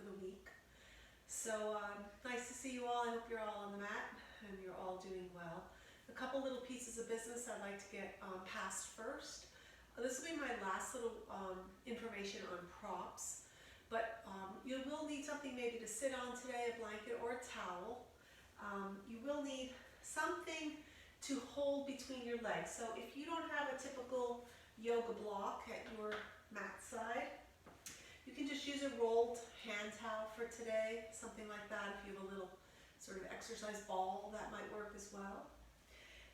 for the week. So nice to see you all. I hope you're all on the mat and you're all doing well. A couple little pieces of business I'd like to get past first. This will be my last little information on props, but you will need something maybe to sit on today, a blanket or a towel. You will need something to hold between your legs. So if you don't have a typical yoga block at your mat side, you can just use a rolled hand towel for today, something like that. If you have a little sort of exercise ball, that might work as well.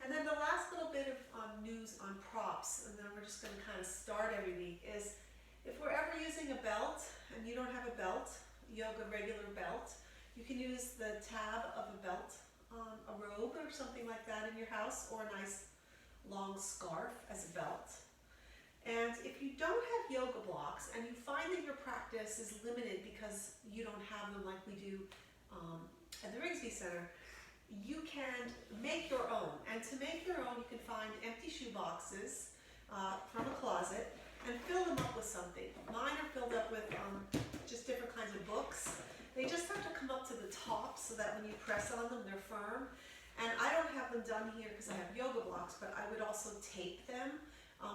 And then the last little bit of news on props, and then we're just going to kind of start every week, is if we're ever using a belt and you don't have a belt, yoga regular belt, you can use the tab of a belt, a robe or something like that in your house, or a nice long scarf as a belt. And if you don't have yoga blocks and you find that your practice is limited because you don't have them like we do at the Rigsby Center, you can make your own. And to make your own, you can find empty shoe boxes from a closet and fill them up with something. Mine are filled up with just different kinds of books. They just have to come up to the top so that when you press on them, they're firm. And I don't have them done here because I have yoga blocks, but I would also tape them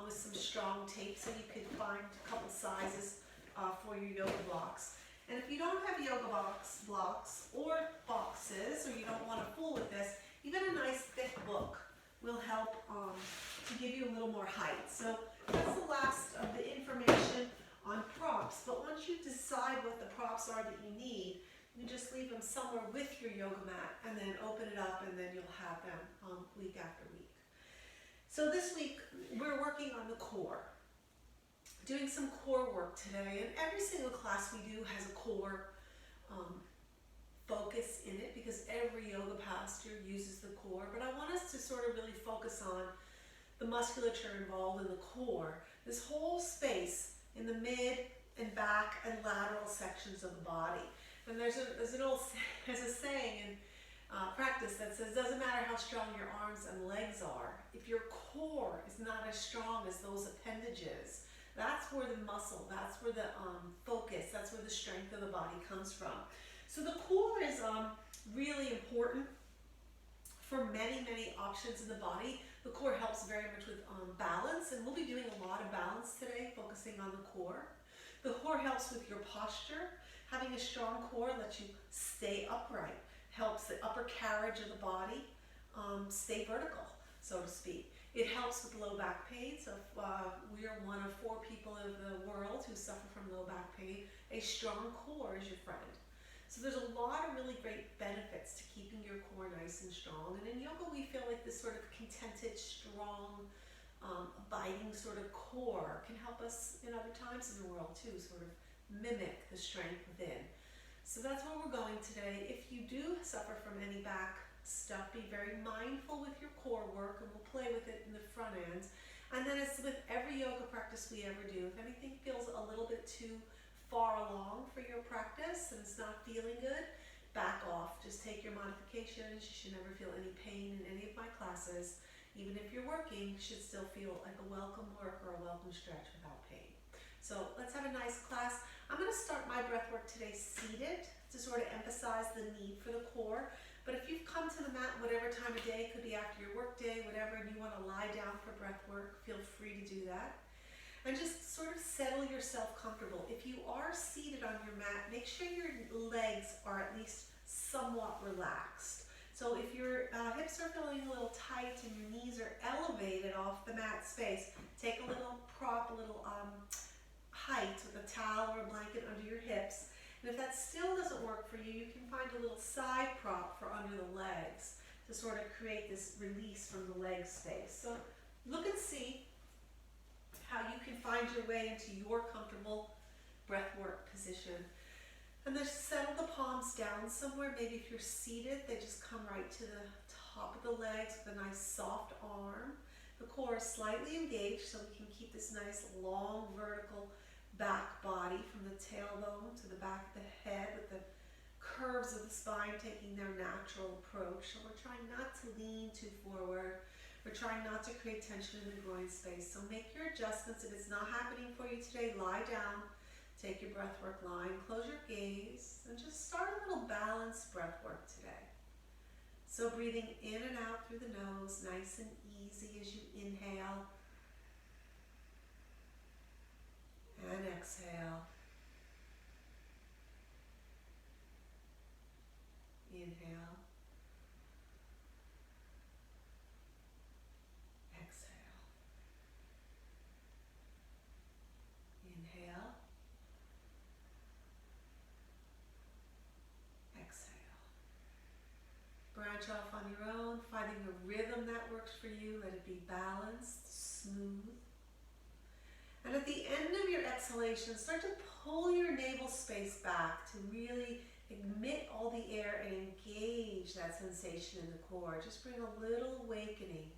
with some strong tape so you could find a couple sizes for your yoga blocks. And if you don't have yoga blocks or boxes, or you don't want to fool with this, even a nice thick book will help to give you a little more height. So that's the last of the information on props. But once you decide what the props are that you need, you just leave them somewhere with your yoga mat and then open it up, and then you'll have them week after week. So this week we're working on the core. Doing some core work today, and every single class we do has a core focus in it because every yoga posture uses the core, but I want us to sort of really focus on the musculature involved in the core, this whole space in the mid and back and lateral sections of the body. And there's a saying in practice that says, doesn't matter how strong your arms and legs are, if your core is not as strong as those appendages, that's where the muscle, that's where the focus, that's where the strength of the body comes from. So the core is really important for many, many options in the body. The core helps very much with balance, and we'll be doing a lot of balance today, focusing on the core. The core helps with your posture. Having a strong core lets you stay upright, helps the upper carriage of the body stay vertical, so to speak. It helps with low back pain. So if we are one of 4 people in the world who suffer from low back pain, a strong core is your friend. So there's a lot of really great benefits to keeping your core nice and strong. And in yoga, we feel like this sort of contented, strong, abiding sort of core can help us in other times in the world too, sort of mimic the strength within. So that's where we're going today. If you do suffer from any back stuff, be very mindful with your core work, and we'll play with it in the front end. And then as with every yoga practice we ever do, if anything feels a little bit too far along for your practice and it's not feeling good, back off. Just take your modifications. You should never feel any pain in any of my classes. Even if you're working, you should still feel like a welcome work or a welcome stretch without pain. So let's have a nice class. I'm going to start my breath work today seated to sort of emphasize the need for the core. But if you've come to the mat whatever time of day, it could be after your work day, whatever, and you want to lie down for breath work, feel free to do that. And just sort of settle yourself comfortable. If you are seated on your mat, make sure your legs are at least somewhat relaxed. So if your hips are feeling a little tight and your knees are elevated off the mat space, take a little prop, a little height with a towel or a blanket under your hips. And if that still doesn't work for you, you can find a little side prop for under the legs to sort of create this release from the leg space. So look and see how you can find your way into your comfortable breathwork position. And then settle the palms down somewhere. Maybe if you're seated, they just come right to the top of the legs with a nice soft arm. The core is slightly engaged so we can keep this nice long vertical back body from the tailbone to the back of the head, with the curves of the spine taking their natural approach. So we're trying not to lean too forward. We're trying not to create tension in the groin space. So make your adjustments. If it's not happening for you today, lie down. Take your breath work line, close your gaze, and just start a little balanced breath work today. So breathing in and out through the nose, nice and easy as you inhale and exhale. Inhale, exhale. Inhale, exhale. Branch off on your own, finding a rhythm that works for you. Let it be balanced, smooth. And at the end of your exhalation, start to pull your navel space back to really emit all the air and engage that sensation in the core. Just bring a little awakening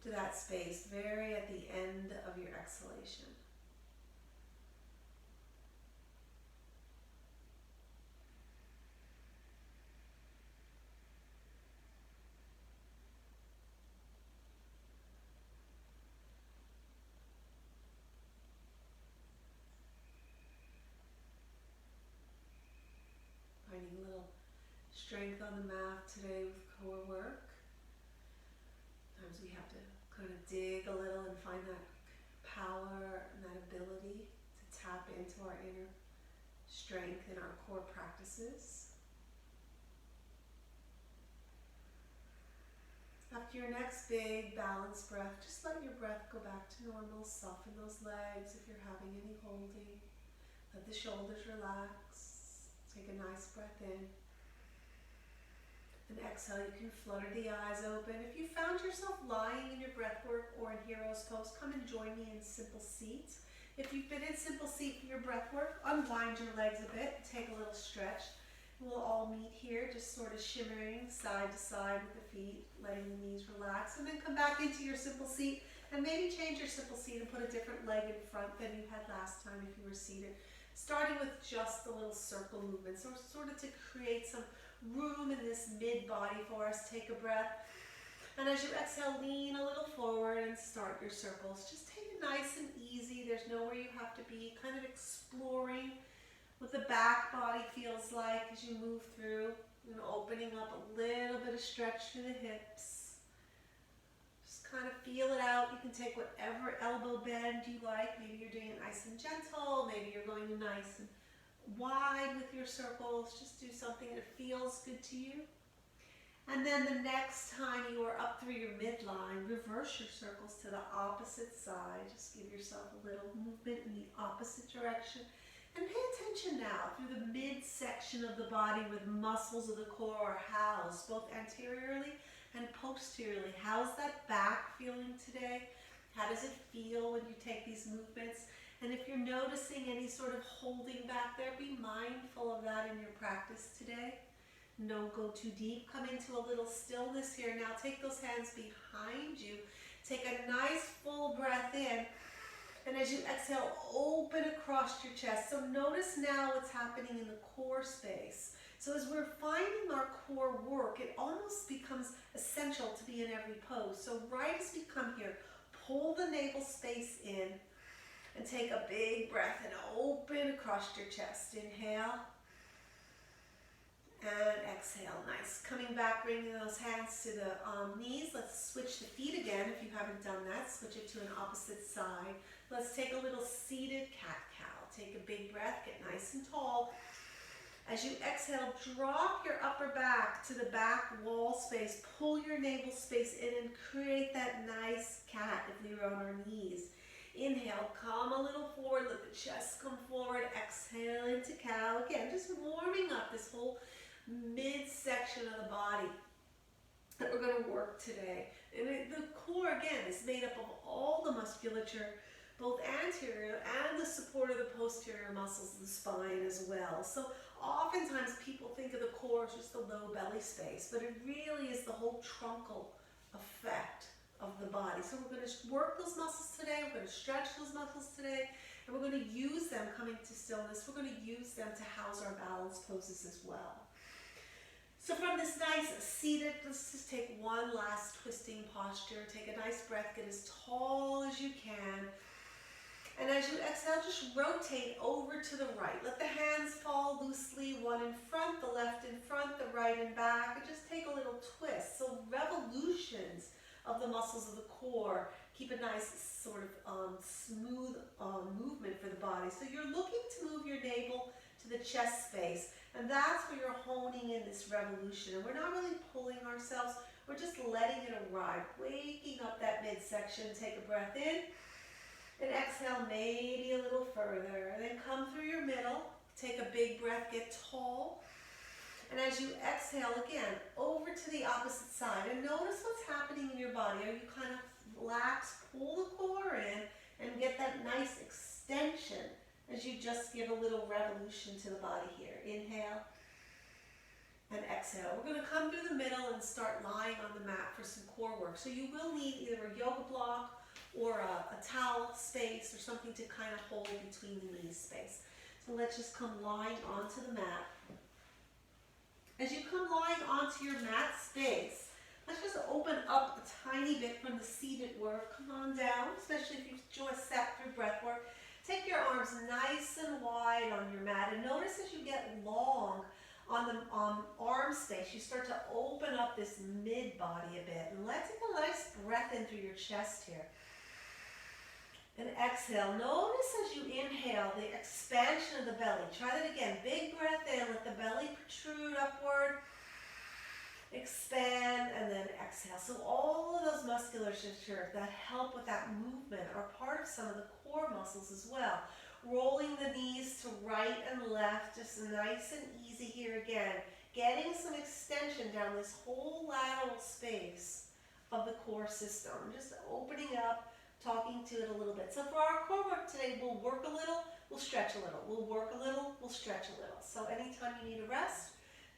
to that space very at the end of your exhalation. Finding a little strength on the mat today with core work. Sometimes we have to kind of dig a little and find that power and that ability to tap into our inner strength in our core practices. After your next big balanced breath, just let your breath go back to normal. Soften those legs if you're having any holding. Let the shoulders relax. Take a nice breath in. And exhale, you can flutter the eyes open. If you found yourself lying in your breath work or in Hero's Pose, come and join me in Simple Seat. If you've been in Simple Seat for your breath work, unwind your legs a bit, take a little stretch. We'll all meet here, just sort of shimmering side to side with the feet, letting the knees relax, and then come back into your Simple Seat and maybe change your Simple Seat and put a different leg in front than you had last time if you were seated. Starting with just a little circle movement, so sort of to create some room in this mid-body for us. Take a breath, and as you exhale, lean a little forward and start your circles. Just take it nice and easy. There's nowhere you have to be, kind of exploring what the back body feels like as you move through, and opening up a little bit of stretch through the hips. Kind of feel it out. You can take whatever elbow bend you like. Maybe you're doing it nice and gentle. Maybe you're going nice and wide with your circles. Just do something that feels good to you. And then the next time you are up through your midline, reverse your circles to the opposite side. Just give yourself a little movement in the opposite direction. And pay attention now through the midsection of the body where the muscles of the core are housed, both anteriorly and posteriorly. How's that back feeling today? How does it feel when you take these movements? And if you're noticing any sort of holding back there, be mindful of that in your practice today. Don't go too deep. Come into a little stillness here. Now take those hands behind you. Take a nice full breath in. And as you exhale, open across your chest. So notice now what's happening in the core space. So as we're finding our core work, it almost becomes essential to be in every pose. So right as we come here, pull the navel space in and take a big breath and open across your chest. Inhale and exhale. Nice. Coming back, bringing those hands to the knees. Let's switch the feet again if you haven't done that. Switch it to an opposite side. Let's take a little seated cat-cow. Take a big breath, get nice and tall. As you exhale, drop your upper back to the back wall space. Pull your navel space in and create that nice cat if we were on our knees. Inhale, come a little forward, let the chest come forward. Exhale into cow. Again, just warming up this whole midsection of the body that we're going to work today. And the core, again, is made up of all the musculature, both anterior and the support of the posterior muscles of the spine as well. So oftentimes people think of the core as just the low belly space, but it really is the whole truncal effect of the body. So we're going to work those muscles today, we're going to stretch those muscles today, and we're going to use them coming to stillness. We're going to use them to house our balance poses as well. So from this nice seated, let's just take one last twisting posture. Take a nice breath, get as tall as you can. And as you exhale, just rotate over to the right. Let the hands fall loosely, one in front, the left in front, the right in back, and just take a little twist. So revolutions of the muscles of the core keep a nice sort of smooth movement for the body. So you're looking to move your navel to the chest space, and that's where you're honing in this revolution. And we're not really pulling ourselves, we're just letting it arrive, waking up that midsection. Take a breath in, and exhale maybe a little further. And then come through your middle, take a big breath, get tall. And as you exhale again, over to the opposite side, and notice what's happening in your body. Are you kind of relaxed? Pull the core in and get that nice extension as you just give a little revolution to the body here. Inhale and exhale. We're going to come through the middle and start lying on the mat for some core work. So you will need either a yoga block or a towel space or something to kind of hold between the knees space. So let's just come lying onto the mat. As you come lying onto your mat space, let's just open up a tiny bit from the seated work. Come on down, especially if you've just sat through breath work. Take your arms nice and wide on your mat, and notice as you get long on the arm space, you start to open up this mid body a bit. And let's take a nice breath in through your chest here. And exhale. Notice as you inhale the expansion of the belly. Try that again. Big breath in. Let the belly protrude upward. Expand and then exhale. So all of those musculature that help with that movement are part of some of the core muscles as well. Rolling the knees to right and left. Just nice and easy here again. Getting some extension down this whole lateral space of the core system. Just opening up. Talking to it a little bit. So for our core work today, we'll work a little, we'll stretch a little. We'll work a little, we'll stretch a little. So anytime you need a rest,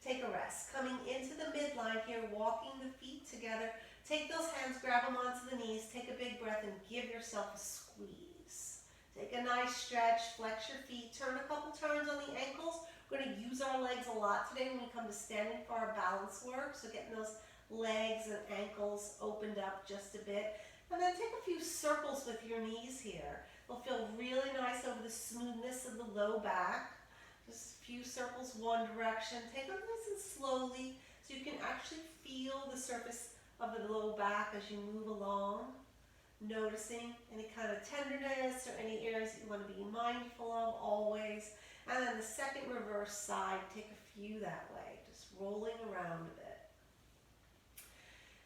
take a rest. Coming into the midline here, walking the feet together. Take those hands, grab them onto the knees, take a big breath and give yourself a squeeze. Take a nice stretch, flex your feet, turn a couple turns on the ankles. We're going to use our legs a lot today when we come to standing for our balance work. So getting those legs and ankles opened up just a bit. And then take a few circles with your knees here. They'll feel really nice over the smoothness of the low back. Just a few circles one direction. Take them nice and slowly so you can actually feel the surface of the low back as you move along. Noticing any kind of tenderness or any areas that you want to be mindful of always. And then the second reverse side, take a few that way. Just rolling around a bit.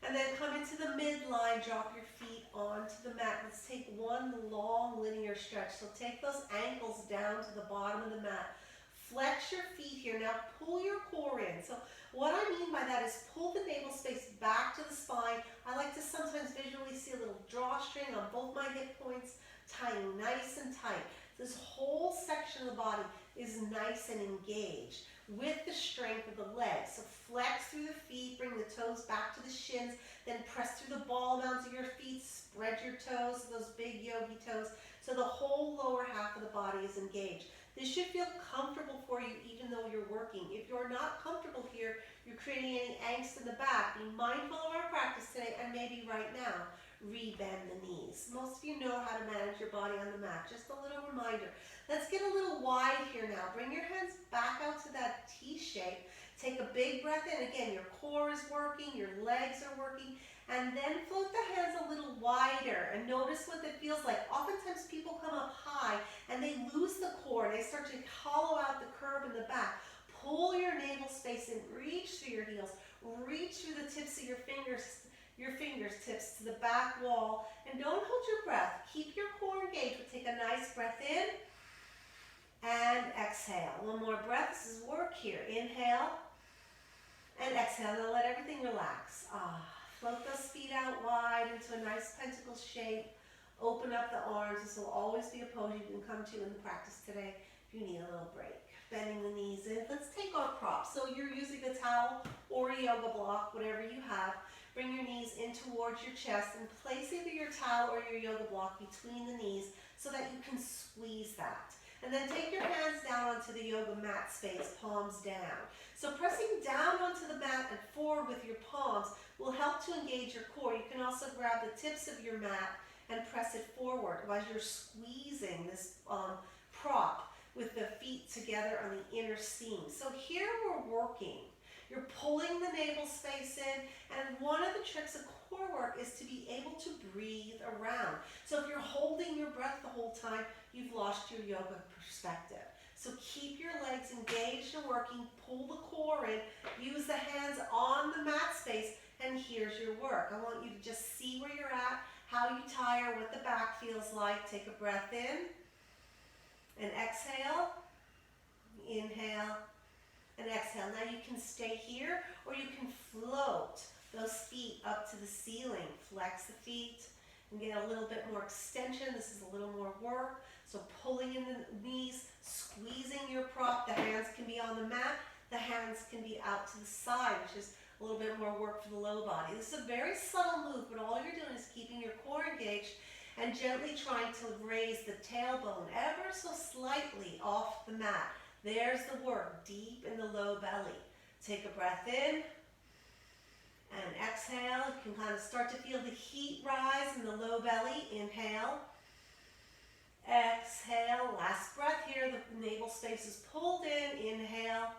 And then come into the midline, drop your feet onto the mat. Let's take one long linear stretch. So take those ankles down to the bottom of the mat. Flex your feet here. Now pull your core in. So what I mean by that is pull the navel space back to the spine. I like to sometimes visually see a little drawstring on both my hip points, tying nice and tight. This whole section of the body is nice and engaged with the strength of the legs. So flex through the feet, bring the toes back to the shins, then press through the ball mounds of your feet, spread your toes, those big yogi toes, so the whole lower half of the body is engaged. This should feel comfortable for you even though you're working. If you're not comfortable here, you're creating any angst in the back, be mindful of our practice today and maybe right now, rebend the knees. Most of you know how to manage your body on the mat. Just a little reminder. Let's get a little wide here now. Bring your hands back out to that T shape. Take a big breath in. Again, your core is working, your legs are working, and then float the hands a little wider and notice what it feels like. Oftentimes people come up high and they lose the core and they start to hollow out the curve in the back. Pull your navel space in, reach through your heels, reach through the tips of your fingertips to the back wall, and don't hold your breath. Keep your core engaged, but take a nice breath in and exhale. One more breath. This is work here. Inhale and exhale. Now let everything relax. Float those feet out wide into a nice pentacle shape. Open up the arms. This will always be a pose you can come to in the practice today if you need a little break. Bending the knees in. Let's take our props. So you're using a towel or a yoga block, whatever you have. Bring your knees in towards your chest and place either your towel or your yoga block between the knees so that you can squeeze that. And then take your hands down onto the yoga mat space, palms down. So pressing down onto the mat and forward with your palms will help to engage your core. You can also grab the tips of your mat and press it forward as you're squeezing this prop with the feet together on the inner seam. So here we're working. You're pulling the navel space in, and one of the tricks of core work is to be able to breathe around. So if you're holding your breath the whole time, you've lost your yoga perspective. So keep your legs engaged and working, pull the core in, use the hands on the mat space, and here's your work. I want you to just see where you're at, how you tire, what the back feels like. Take a breath in and exhale, inhale, and exhale. Now you can stay here or you can float those feet up to the ceiling. Flex the feet and get a little bit more extension. This is a little more work. So pulling in the knees, squeezing your prop. The hands can be on the mat. The hands can be out to the side, which is a little bit more work for the low body. This is a very subtle move, but all you're doing is keeping your core engaged and gently trying to raise the tailbone ever so slightly off the mat. There's the work, deep in the low belly. Take a breath in and exhale. You can kind of start to feel the heat rise in the low belly. Inhale, exhale. Last breath here. The navel space is pulled in. Inhale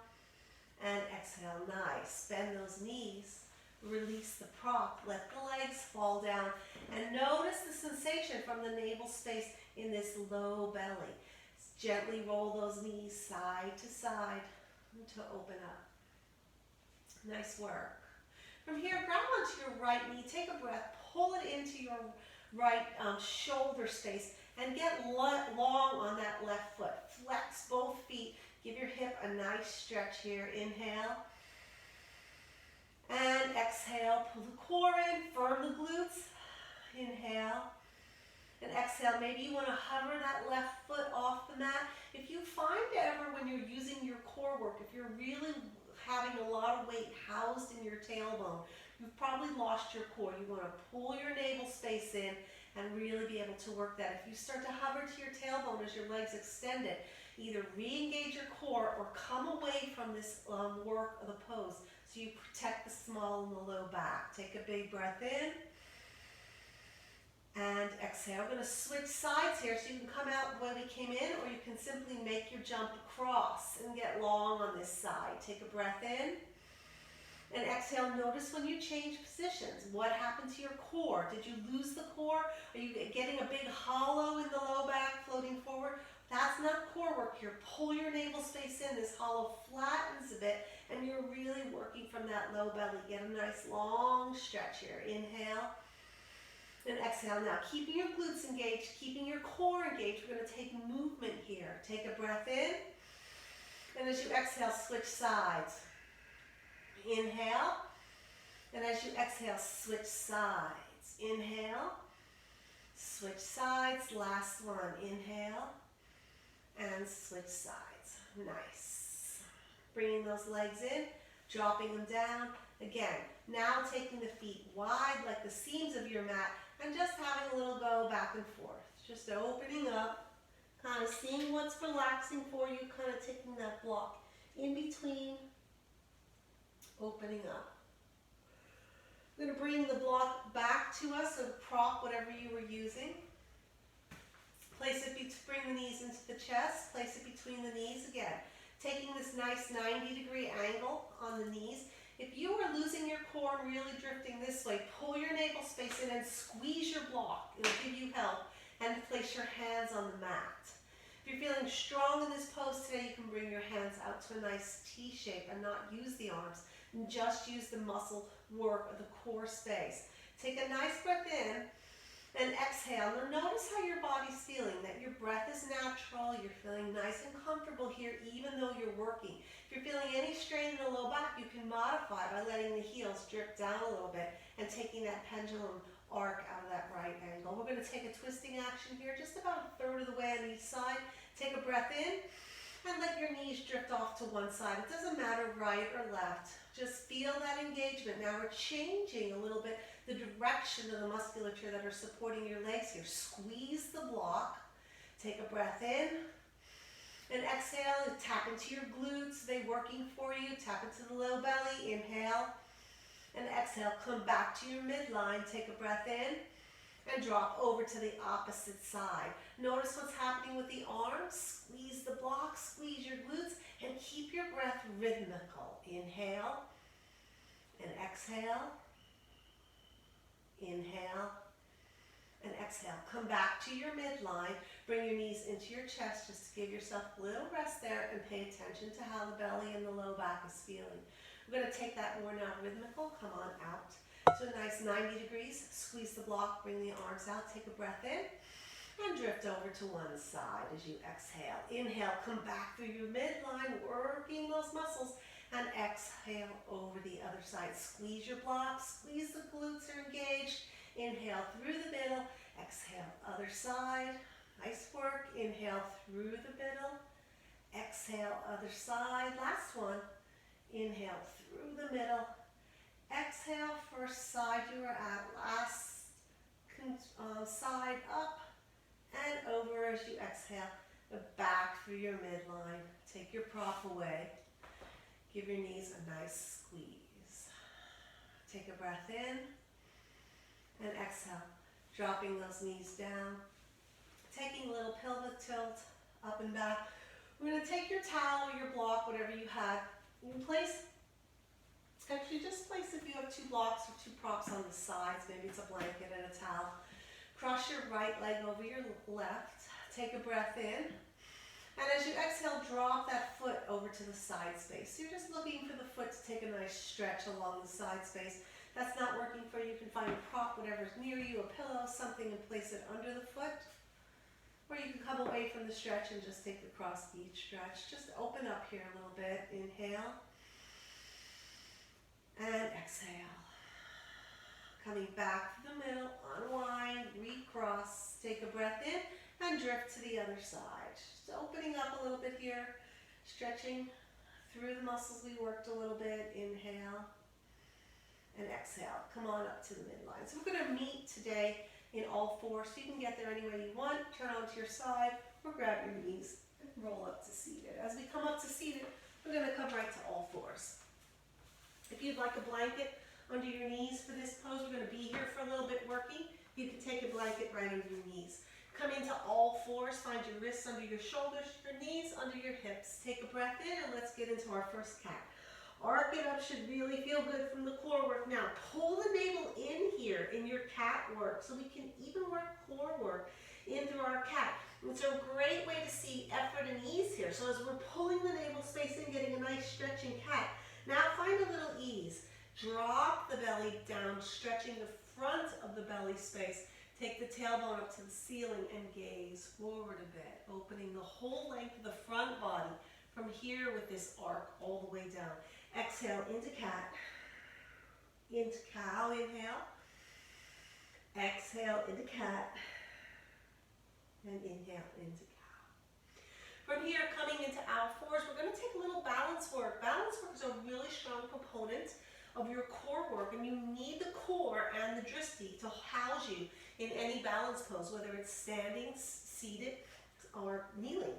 and exhale. Nice. Bend those knees. Release the prop. Let the legs fall down. And notice the sensation from the navel space in this low belly. Gently roll those knees side to side to open up. Nice work. From here, grab onto your right knee, take a breath, pull it into your right shoulder space, and get long on that left foot. Flex both feet. Give your hip a nice stretch here. Inhale. And exhale. Pull the core in. Firm the glutes. Inhale. And exhale. Maybe you want to hover that left foot off the mat. If you find ever when you're using your core work, if you're really having a lot of weight housed in your tailbone, you've probably lost your core. You want to pull your navel space in and really be able to work that. If you start to hover to your tailbone as your legs extend it, either re-engage your core or come away from this work of the pose so you protect the small and the low back. Take a big breath in. And exhale. We're going to switch sides here so you can come out the way we came in, or you can simply make your jump across and get long on this side. Take a breath in and exhale. Notice when you change positions, what happened to your core? Did you lose the core? Are you getting a big hollow in the low back floating forward? That's not core work here. Pull your navel space in. This hollow flattens a bit and you're really working from that low belly. Get a nice long stretch here. Inhale. And exhale. Now, keeping your glutes engaged, keeping your core engaged, we're going to take movement here. Take a breath in. And as you exhale, switch sides. Inhale. And as you exhale, switch sides. Inhale. Switch sides. Last one. Inhale. And switch sides. Nice. Bringing those legs in, dropping them down. Again, now taking the feet wide like the seams of your mat, and just having a little go back and forth. Just opening up, kind of seeing what's relaxing for you, kind of taking that block in between, opening up. I'm going to bring the block back to us, so the prop, whatever you were using. Place it, bring the knees into the chest, place it between the knees again. Taking this nice 90-degree angle on the knees. If you are losing your core and really drifting this way, pull your navel space in and squeeze your block. It'll give you help. And place your hands on the mat. If you're feeling strong in this pose today, you can bring your hands out to a nice T shape and not use the arms. And just use the muscle work of the core space. Take a nice breath in and exhale. Now notice how your body's feeling, that your breath is natural, you're feeling nice and comfortable here even though you're working. If you're feeling any strain in the low back, you can modify by letting the heels drip down a little bit and taking that pendulum arc out of that right angle. We're going to take a twisting action here, just about a third of the way on each side. Take a breath in and let your knees drift off to one side. It doesn't matter right or left. Just feel that engagement. Now we're changing a little bit the direction of the musculature that are supporting your legs here. Squeeze the block. Take a breath in. And exhale. Tap into your glutes. Are they working for you? Tap into the low belly. Inhale. And exhale. Come back to your midline. Take a breath in. and drop over to the opposite side. Notice what's happening with the arms. Squeeze the block, squeeze your glutes, and keep your breath rhythmical. Inhale and exhale. Inhale and exhale. Come back to your midline. Bring your knees into your chest just to give yourself a little rest there and pay attention to how the belly and the low back is feeling. We're going to take that more now rhythmical. Come on out to a nice 90 degrees. Squeeze the block, bring the arms out, take a breath in, and drift over to one side as you exhale. Inhale, come back through your midline, working those muscles, and exhale over the other side. Squeeze your block, squeeze the glutes are engaged. Inhale through the middle, exhale other side. Nice work. Inhale through the middle, exhale other side. Last one. Inhale through the middle, exhale first side you are at. Last side up and over as you exhale. Back through your midline. Take your prop away. Give your knees a nice squeeze. Take a breath in and exhale. Dropping those knees down. Taking a little pelvic tilt up and back. We're going to take your towel or your block, whatever you have. You can place, actually just place if you have two blocks or two props on the sides. Maybe it's a blanket and a towel. Cross your right leg over your left. Take a breath in. And as you exhale, drop that foot over to the side space. So you're just looking for the foot to take a nice stretch along the side space. That's not working for you. You can find a prop, whatever's near you, a pillow, something, and place it under the foot. Or you can come away from the stretch and just take the cross beach stretch. Just open up here a little bit. Inhale. And exhale. Coming back to the middle, unwind, recross. Take a breath in and drift to the other side. Just opening up a little bit here. Stretching through the muscles we worked a little bit. Inhale. And exhale. Come on up to the midline. So we're going to meet today in all fours, so you can get there any way you want. Turn onto your side or grab your knees and roll up to seated. As we come up to seated, we're going to come right to all fours. If you'd like a blanket under your knees for this pose, we're going to be here for a little bit working. You can take a blanket right under your knees. Come into all fours, find your wrists under your shoulders, your knees under your hips. Take a breath in and let's get into our first cat. Arc it up, should really feel good from the core work. Now, pull the navel in here in your cat work so we can even work core work in through our cat. It's a great way to see effort and ease here. So as we're pulling the navel space in, getting a nice stretching cat. Now find a little ease. Drop the belly down, stretching the front of the belly space. Take the tailbone up to the ceiling and gaze forward a bit, opening the whole length of the front body from here with this arc all the way down. Exhale into cat, into cow, inhale. Exhale into cat, and inhale into cow. From here, coming into our fours, we're going to take a little balance work. Balance work is a really strong component of your core work, and you need the core and the drishti to house you in any balance pose, whether it's standing, seated, or kneeling.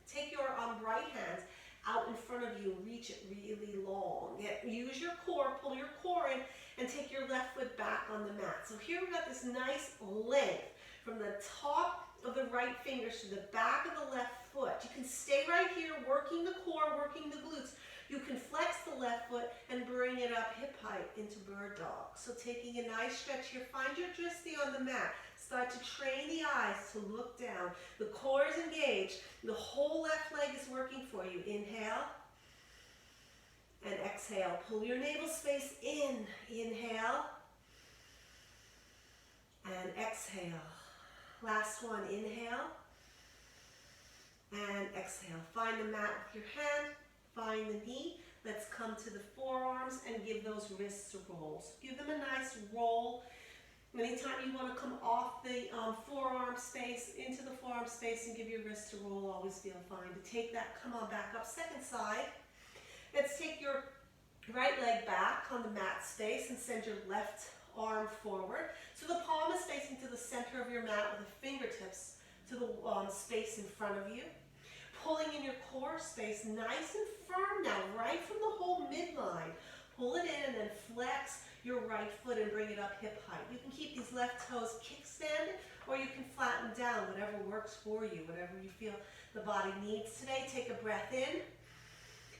Take your right hand out in front of you and reach it really long. Use your core, pull your core in, and take your left foot back on the mat. So here we've got this nice length from the top of the right fingers to the back of the left foot. You can stay right here, working the core, working the glutes. You can flex the left foot and bring it up hip height into bird dog. So taking a nice stretch here, find your drishti on the mat. Start to train the eyes to look down. The core is engaged. The whole left leg is working for you. Inhale and exhale. Pull your navel space in. Inhale and exhale. Last one. Inhale and exhale. Find the mat with your hand. Find the knee. Let's come to the forearms and give those wrists a roll. So give them a nice roll. Anytime you want to come off the forearm space, into the forearm space and give your wrist a roll, always feel fine. To take that, come on back up, second side. Let's take your right leg back on the mat space and send your left arm forward. So the palm is facing to the center of your mat with the fingertips to the space in front of you. Pulling in your core space nice and firm now, right from the whole midline. pull it in and then flex your right foot and bring it up hip height. You can keep these left toes kickstanded or you can flatten down, whatever works for you, whatever you feel the body needs today. Take a breath in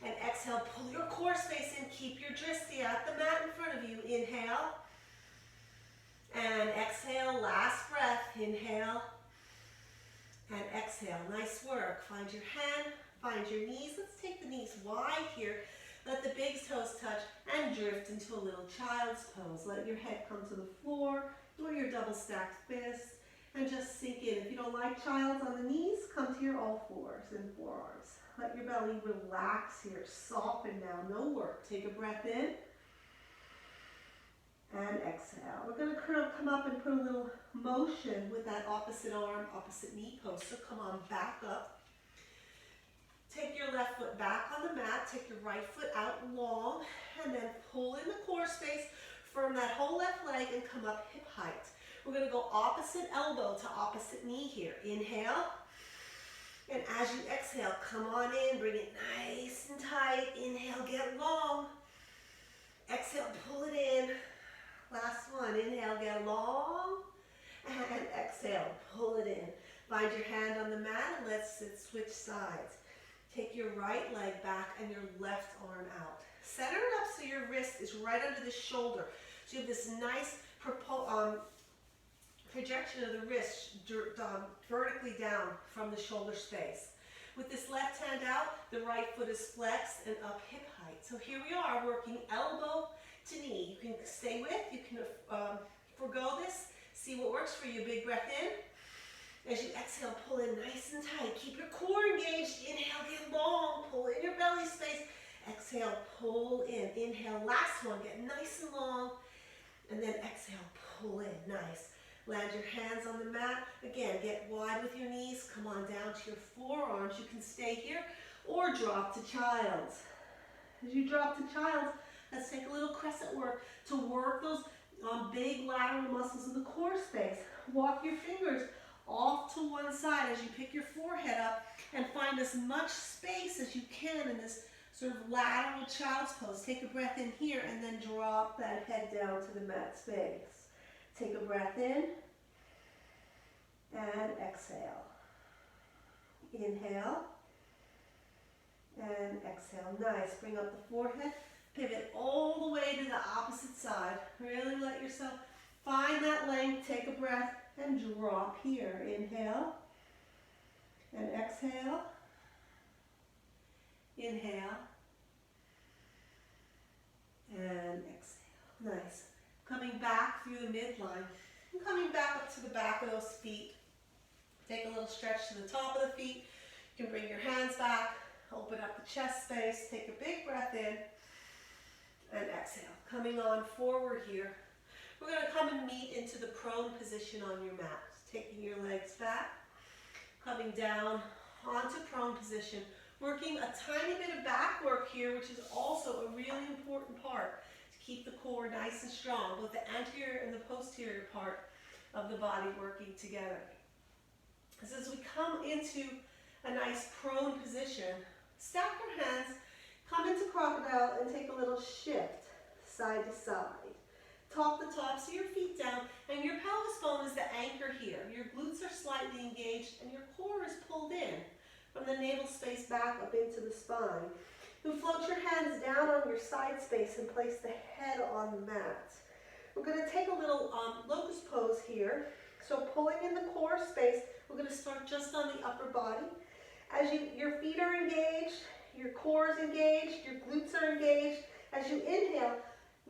and exhale, pull your core space in, keep your drishti at the mat in front of you. Inhale and exhale, last breath, inhale and exhale. Nice work. Find your hand, find your knees. Let's take the knees wide here. Let the big toes touch and drift into a little child's pose. Let your head come to the floor or your double stacked fists and just sink in. If you don't like child's on the knees, come to your all fours and forearms. Let your belly relax here, soften now, no work. Take a breath in and exhale. We're going to come up and put a little motion with that opposite arm, opposite knee pose. So come on, back up. Take your left foot back on the mat, take your right foot out long, and then pull in the core space, firm that whole left leg, and come up hip height. We're going to go opposite elbow to opposite knee here. Inhale, and as you exhale, come on in, bring it nice and tight. Inhale, get long. Exhale, pull it in. Last one, inhale, get long, and exhale, pull it in. Find your hand on the mat, and let's switch sides. Take your right leg back and your left arm out. Center it up so your wrist is right under the shoulder. So you have this nice projection of the wrist vertically down from the shoulder space. With this left hand out, the right foot is flexed and up hip height. So here we are working elbow to knee. You can stay with, you can forego this. See what works for you. Big breath in. As you exhale, pull in nice and tight. Keep your core engaged. Inhale, get long. Pull in your belly space. Exhale, pull in. Inhale, last one. Get nice and long. And then exhale, pull in. Nice. Land your hands on the mat. Again, get wide with your knees. Come on down to your forearms. You can stay here or drop to child's. As you drop to child's, let's take a little crescent work to work those big lateral muscles of the core space. Walk your fingers off to one side as you pick your forehead up and find as much space as you can in this sort of lateral child's pose. Take a breath in here and then drop that head down to the mat space. Take a breath in and exhale. Inhale and exhale. Nice. Bring up the forehead. Pivot all the way to the opposite side. Really let yourself find that length. Take a breath and drop here. Inhale and exhale. Inhale and exhale. Nice. Coming back through the midline and coming back up to the back of those feet. Take a little stretch to the top of the feet. You can bring your hands back, open up the chest space, take a big breath in and exhale. Coming on forward here. We're going to come and meet into the prone position on your mat. Taking your legs back, coming down onto prone position, working a tiny bit of back work here, which is also a really important part to keep the core nice and strong, both the anterior and the posterior part of the body working together. So as we come into a nice prone position, stack your hands, come into crocodile and take a little shift side to side. Top the tops of your feet down, and your pelvis bone is the anchor here. Your glutes are slightly engaged, and your core is pulled in from the navel space back up into the spine. You float your hands down on your side space and place the head on the mat. We're going to take a little locust pose here. So pulling in the core space, we're going to start just on the upper body. As your feet are engaged, your core is engaged, your glutes are engaged. As you inhale,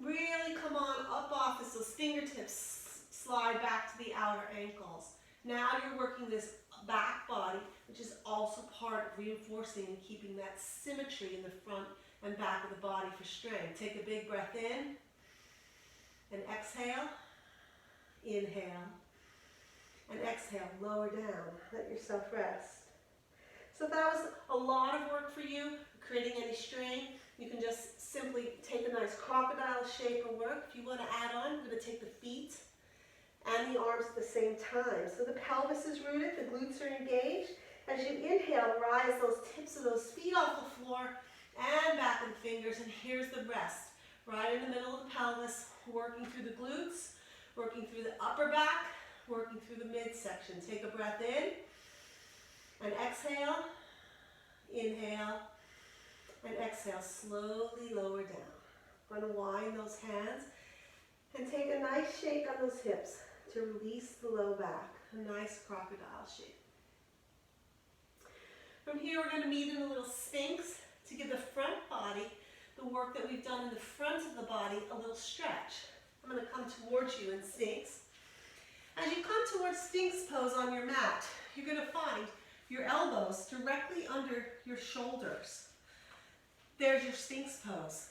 really come on up off as those fingertips slide back to the outer ankles. Now you're working this back body, which is also part of reinforcing and keeping that symmetry in the front and back of the body for strength. Take a big breath in and exhale. Inhale and exhale. Lower down. Let yourself rest. So if that was a lot of work for you, creating any strain, you can just simply take a nice crocodile shape of work. If you want to add on, I'm going to take the feet and the arms at the same time. So the pelvis is rooted, the glutes are engaged. As you inhale, rise those tips of those feet off the floor and back in fingers, and here's the rest. right in the middle of the pelvis, working through the glutes, working through the upper back, working through the midsection. Take a breath in and exhale, inhale, and exhale. Slowly lower down. I'm going to wind those hands and take a nice shake on those hips to release the low back. A nice crocodile shape. From here, we're going to meet in a little sphinx to give the front body, the work that we've done in the front of the body, a little stretch. I'm going to come towards you in sphinx. As you come towards sphinx pose on your mat, you're going to find your elbows directly under your shoulders. There's your sphinx pose.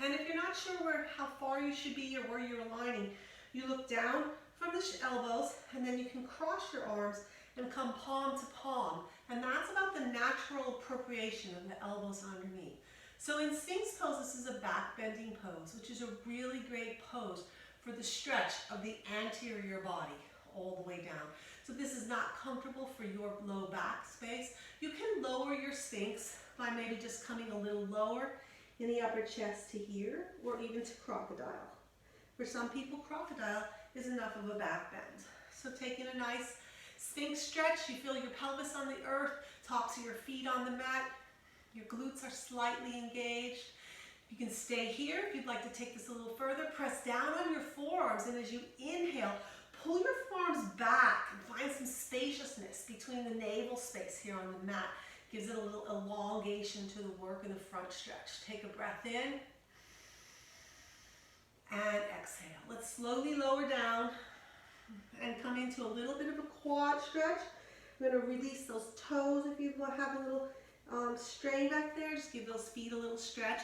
And if you're not sure how far you should be or where you're aligning, you look down from the elbows and then you can cross your arms and come palm to palm. And that's about the natural appropriation of the elbows underneath. So in Sphinx pose, this is a back bending pose, which is a really great pose for the stretch of the anterior body all the way down. So this is not comfortable for your low back space. You can lower your Sphinx by maybe just coming a little lower in the upper chest to here, or even to crocodile. For some people, crocodile is enough of a back bend. So taking a nice Sphinx stretch, you feel your pelvis on the earth, tops of your feet on the mat, your glutes are slightly engaged. You can stay here. If you'd like to take this a little further, press down on your forearms, and as you inhale, pull your forearms back and find some spaciousness between the navel space here on the mat. Gives it a little elongation to the work in the front stretch. Take a breath in and exhale. Let's slowly lower down and come into a little bit of a quad stretch. I'm going to release those toes if you have a little strain back there. Just give those feet a little stretch.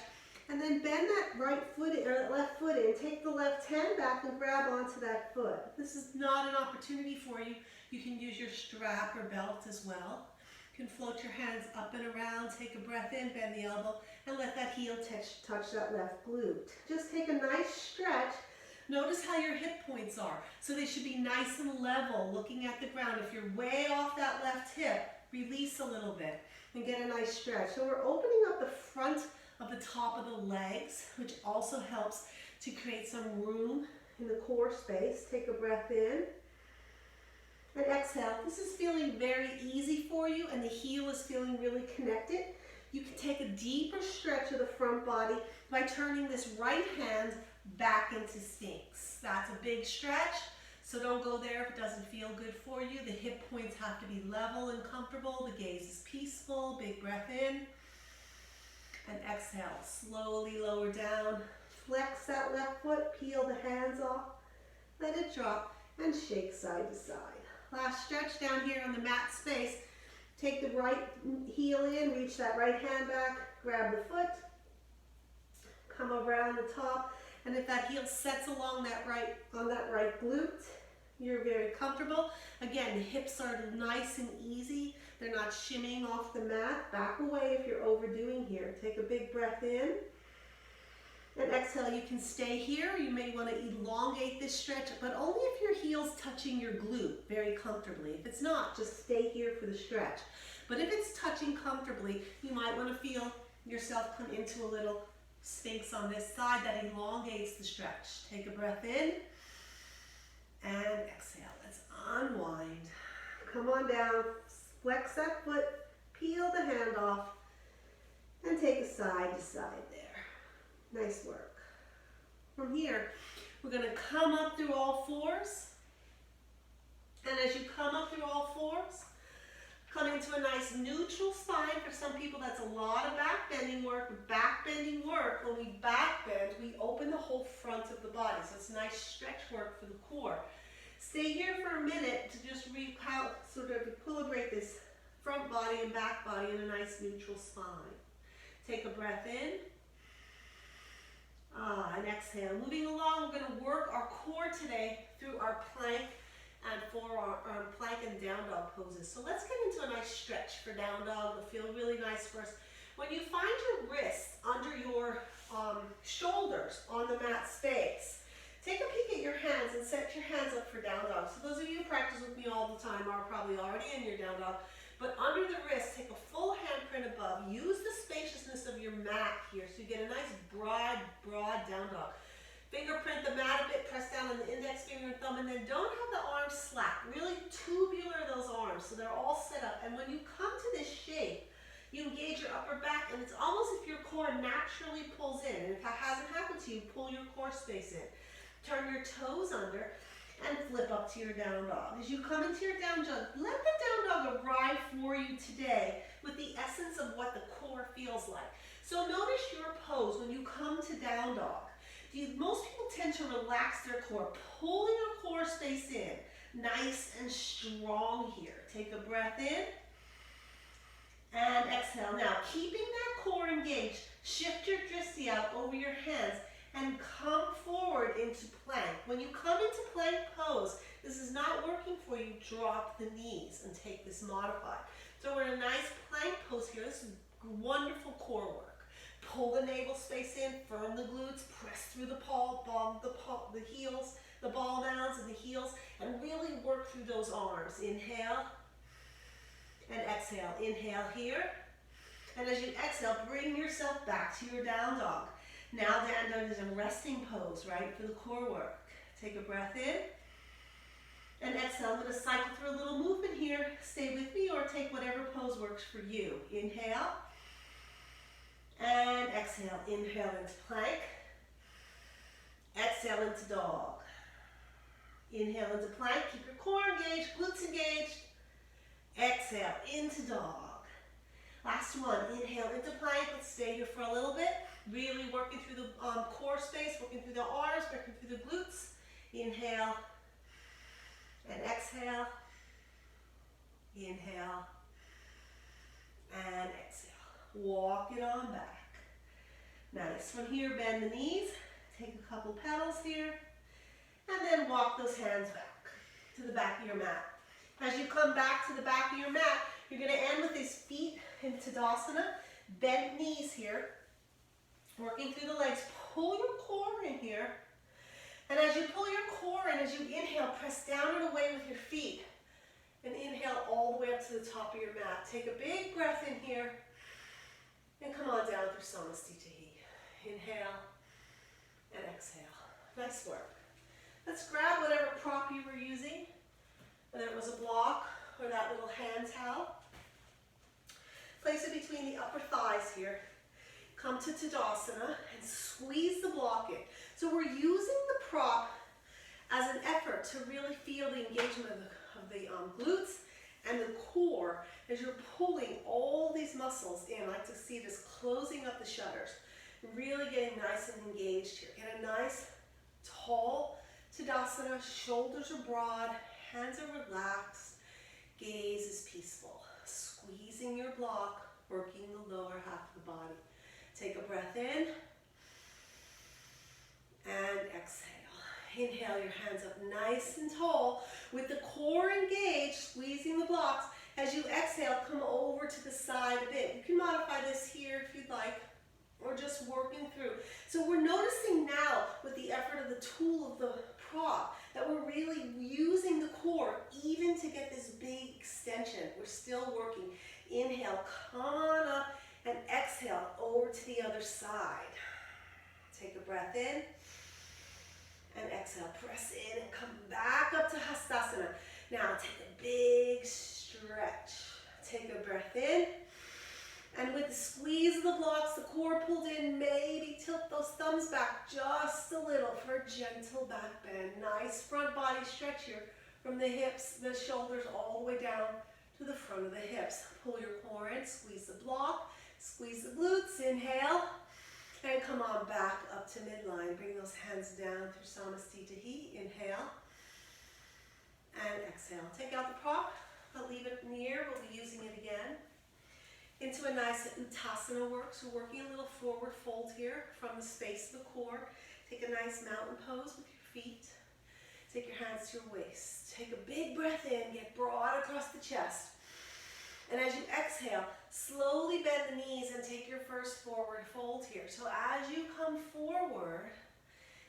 And then bend that right foot or that left foot in. Take the left hand back and grab onto that foot. This is not an opportunity for you. You can use your strap or belt as well. You can float your hands up and around. Take a breath in, bend the elbow, and let that heel touch that left glute. Just take a nice stretch. Notice how your hip points are. So they should be nice and level, looking at the ground. If you're way off that left hip, release a little bit and get a nice stretch. So we're opening up the front of the top of the legs, which also helps to create some room in the core space. Take a breath in and exhale. This is feeling very easy for you, and the heel is feeling really connected. You can take a deeper stretch of the front body by turning this right hand back into Sphinx. That's a big stretch, so don't go there if it doesn't feel good for you. The hip points have to be level and comfortable. The gaze is peaceful. Big breath in and exhale. Slowly lower down. Flex that left foot, peel the hands off, let it drop, and shake side to side. Last stretch down here on the mat space. Take the right heel in, reach that right hand back, grab the foot, come around the top, and if that heel sets along that right glute, you're very comfortable. Again, the hips are nice and easy. They're not shimmying off the mat. Back away if you're overdoing here. Take a big breath in and exhale. You can stay here. You may want to elongate this stretch, but only if your heel's touching your glute very comfortably. If it's not, just stay here for the stretch. But if it's touching comfortably, you might want to feel yourself come into a little Sphinx on this side that elongates the stretch. Take a breath in and exhale. Let's unwind. Come on down. Flex that foot, peel the hand off, and take a side to side there. Nice work. From here, we're going to come up through all fours. And as you come up through all fours, come into a nice neutral spine. For some people, that's a lot of back bending work. Back bending work, when we back bend, we open the whole front of the body. So it's nice stretch work for the core. Stay here for a minute to just sort of equilibrate this front body and back body in a nice neutral spine. Take a breath in and exhale. Moving along, we're going to work our core today through our plank and forearm plank and down dog poses. So let's get into a nice stretch for down dog. It'll feel really nice first. When you find your wrists under your shoulders on the mat space, take a peek at your hands and set your hands up for down dog. So those of you who practice with me all the time are probably already in your down dog. But under the wrist, take a full handprint above. Use the spaciousness of your mat here. So you get a nice broad down dog. Fingerprint the mat a bit, press down on the index finger and thumb, and then don't have the arms slack. Really tubular those arms so they're all set up. And when you come to this shape, you engage your upper back, and it's almost if your core naturally pulls in. And if that hasn't happened to you, pull your core space in. Turn your toes under and flip up to your down dog. As you come into your down dog, let the down dog arrive for you today with the essence of what the core feels like. So notice your pose when you come to down dog. Most people tend to relax their core, pulling your core space in, nice and strong here. Take a breath in and exhale. Now, keeping that core engaged, shift your drishti out over your hands and come forward into plank. When you come into plank pose, this is not working for you, drop the knees and take this modified. So we're in a nice plank pose here. This is wonderful core work. Pull the navel space in, firm the glutes, press through the heels, the ball mounds and the heels, and really work through those arms. Inhale and exhale. Inhale here. And as you exhale, bring yourself back to your down dog. Now down dog is a resting pose, right, for the core work. Take a breath in and exhale. I'm going to cycle through a little movement here. Stay with me or take whatever pose works for you. Inhale. And exhale, inhale into plank, exhale into dog. Inhale into plank, keep your core engaged, glutes engaged. Exhale into dog. Last one, inhale into plank. Let's stay here for a little bit. Really working through the core space, working through the arms, working through the glutes. Inhale and exhale. Inhale and exhale. Walk it on back. Nice. From here, bend the knees. Take a couple petals here. And then walk those hands back to the back of your mat. As you come back to the back of your mat, you're going to end with these feet in Tadasana. Bent knees here. Working through the legs. Pull your core in here. And as you pull your core in, as you inhale, press down and away with your feet. And inhale all the way up to the top of your mat. Take a big breath in here. And come on down through Samastitihi. Inhale and exhale. Nice work. Let's grab whatever prop you were using, whether it was a block or that little hand towel. Place it between the upper thighs here. Come to Tadasana and squeeze the block in. So we're using the prop as an effort to really feel the engagement of the glutes and the core as you're pulling all these muscles in. I like to see this closing up the shutters. Really getting nice and engaged here. Get a nice, tall Tadasana. Shoulders are broad, hands are relaxed, gaze is peaceful. Squeezing your block, working the lower half of the body. Take a breath in and exhale. Inhale your hands up nice and tall with the core engaged, squeezing the blocks. As you exhale, come over to the side a bit. You can modify this here if you'd like, or just working through. So we're noticing now with the effort of the tool of the prop that we're really using the core even to get this big extension. We're still working. Inhale, come on up, and exhale over to the other side. Take a breath in. And exhale, press in and come back up to Hastasana. Now take a big stretch. Take a breath in. And with the squeeze of the blocks, the core pulled in, maybe tilt those thumbs back just a little for a gentle back bend. Nice front body stretch here from the hips, the shoulders, all the way down to the front of the hips. Pull your core in, squeeze the block, squeeze the glutes, inhale. And come on back up to midline. Bring those hands down through Samastitihi. Inhale. And exhale. Take out the prop, but leave it near. We'll be using it again. Into a nice Uttasana work. So working a little forward fold here from the space of the core. Take a nice mountain pose with your feet. Take your hands to your waist. Take a big breath in. Get broad across the chest. And as you exhale, slowly bend the knees and take your first forward fold here. So as you come forward,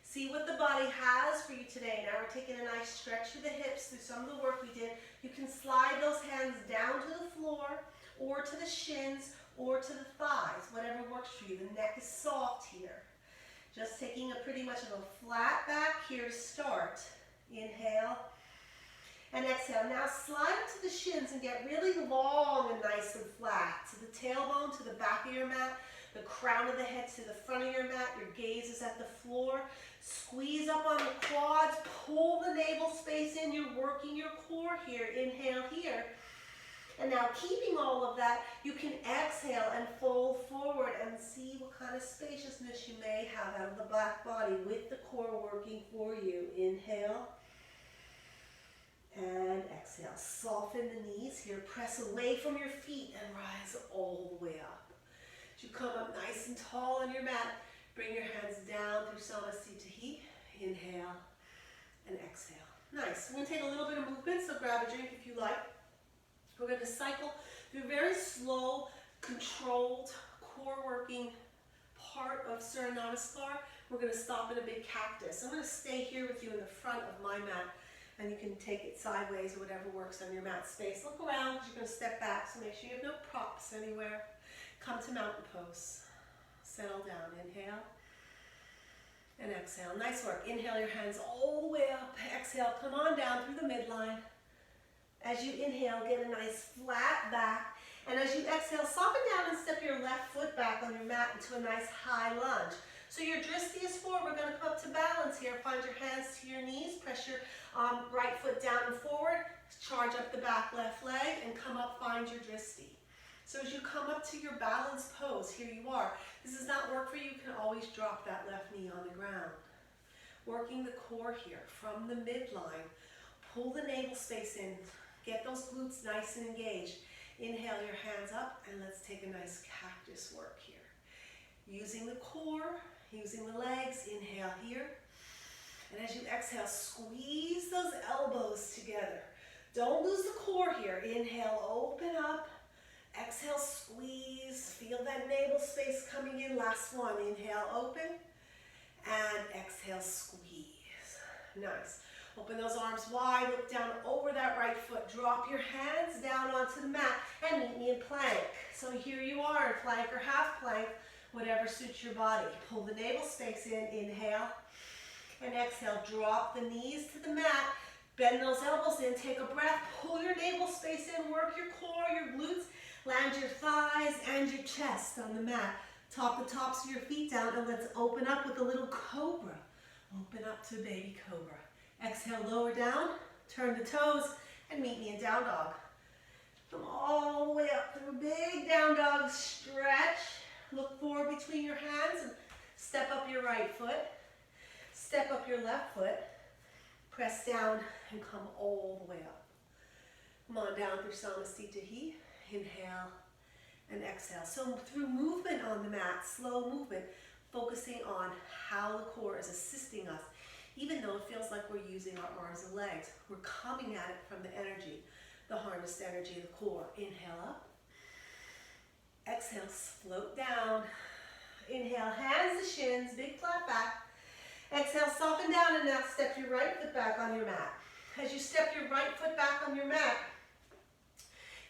see what the body has for you today. Now we're taking a nice stretch through the hips through some of the work we did. You can slide those hands down to the floor or to the shins or to the thighs, whatever works for you. The neck is soft here. Just taking a pretty much of a flat back here to start. Inhale and exhale. Now slide up to the shins and get really long and nice and flat. To the tailbone, to the back of your mat, the crown of the head to the front of your mat. Your gaze is at the floor. Squeeze up on the quads. Pull the navel space in. You're working your core here. Inhale here. And now keeping all of that, you can exhale and fold forward and see what kind of spaciousness you may have out of the back body with the core working for you. Inhale and exhale. Soften the knees here. Press away from your feet and rise all the way up. As you come up nice and tall on your mat, bring your hands down through Samasthiti. Inhale and exhale. Nice. We're going to take a little bit of movement, so grab a drink if you like. We're going to cycle through a very slow, controlled, core working part of Surya Namaskar. We're going to stop in a big cactus. I'm going to stay here with you in the front of my mat, and you can take it sideways or whatever works on your mat space. Look around. You're going to step back, so make sure you have no props anywhere. Come to mountain pose. Settle down. Inhale and exhale. Nice work. Inhale your hands all the way up. Exhale, come on down through the midline. As you inhale, get a nice flat back. And as you exhale, soften down and step your left foot back on your mat into a nice high lunge. So your dristi is forward. We're going to come up to balance here. Find your hands to your knees. Press your right foot down and forward. Charge up the back left leg and come up, find your dristi. So as you come up to your balance pose, here you are. This does not work for you. You can always drop that left knee on the ground. Working the core here from the midline. Pull the navel space in. Get those glutes nice and engaged. Inhale your hands up and let's take a nice cactus work here. Using the core, using the legs, inhale here. And as you exhale, squeeze those elbows together. Don't lose the core here. Inhale, open up. Exhale, squeeze. Feel that navel space coming in. Last one. Inhale, open. And exhale, squeeze. Nice. Open those arms wide, look down over that right foot. Drop your hands down onto the mat and meet me in plank. So here you are in plank or half plank, whatever suits your body. Pull the navel space in, inhale, and exhale. Drop the knees to the mat, bend those elbows in, take a breath, pull your navel space in, work your core, your glutes, land your thighs and your chest on the mat. Top the tops of your feet down and let's open up with a little cobra. Open up to baby cobra. Exhale, lower down, turn the toes, and meet me in down dog. Come all the way up through a big down dog stretch. Look forward between your hands and step up your right foot. Step up your left foot. Press down and come all the way up. Come on down through Samasthiti. Inhale and exhale. So through movement on the mat, slow movement, focusing on how the core is assisting us. Even though it feels like we're using our arms and legs, we're coming at it from the energy, the harnessed energy of the core. Inhale up. Exhale, float down. Inhale, hands to shins, big flat back. Exhale, soften down and now step your right foot back on your mat. As you step your right foot back on your mat,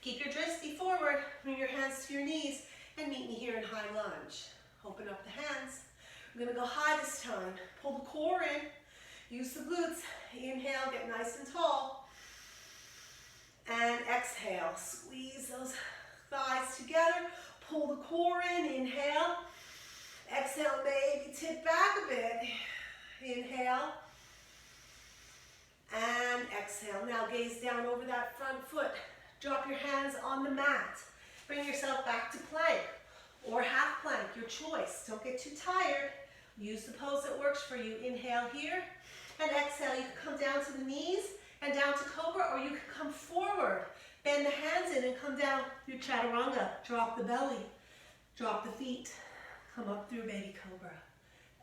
keep your dristi forward, bring your hands to your knees, and meet me here in high lunge. Open up the hands. We're going to go high this time. Pull the core in. Use the glutes. Inhale, get nice and tall. And exhale, squeeze those thighs together. Pull the core in, inhale. Exhale, maybe tip back a bit. Inhale. And exhale. Now gaze down over that front foot. Drop your hands on the mat. Bring yourself back to plank or half plank, your choice. Don't get too tired. Use the pose that works for you. Inhale here. And exhale, you can come down to the knees and down to cobra, or you can come forward. Bend the hands in and come down through chaturanga. Drop the belly, drop the feet. Come up through baby cobra.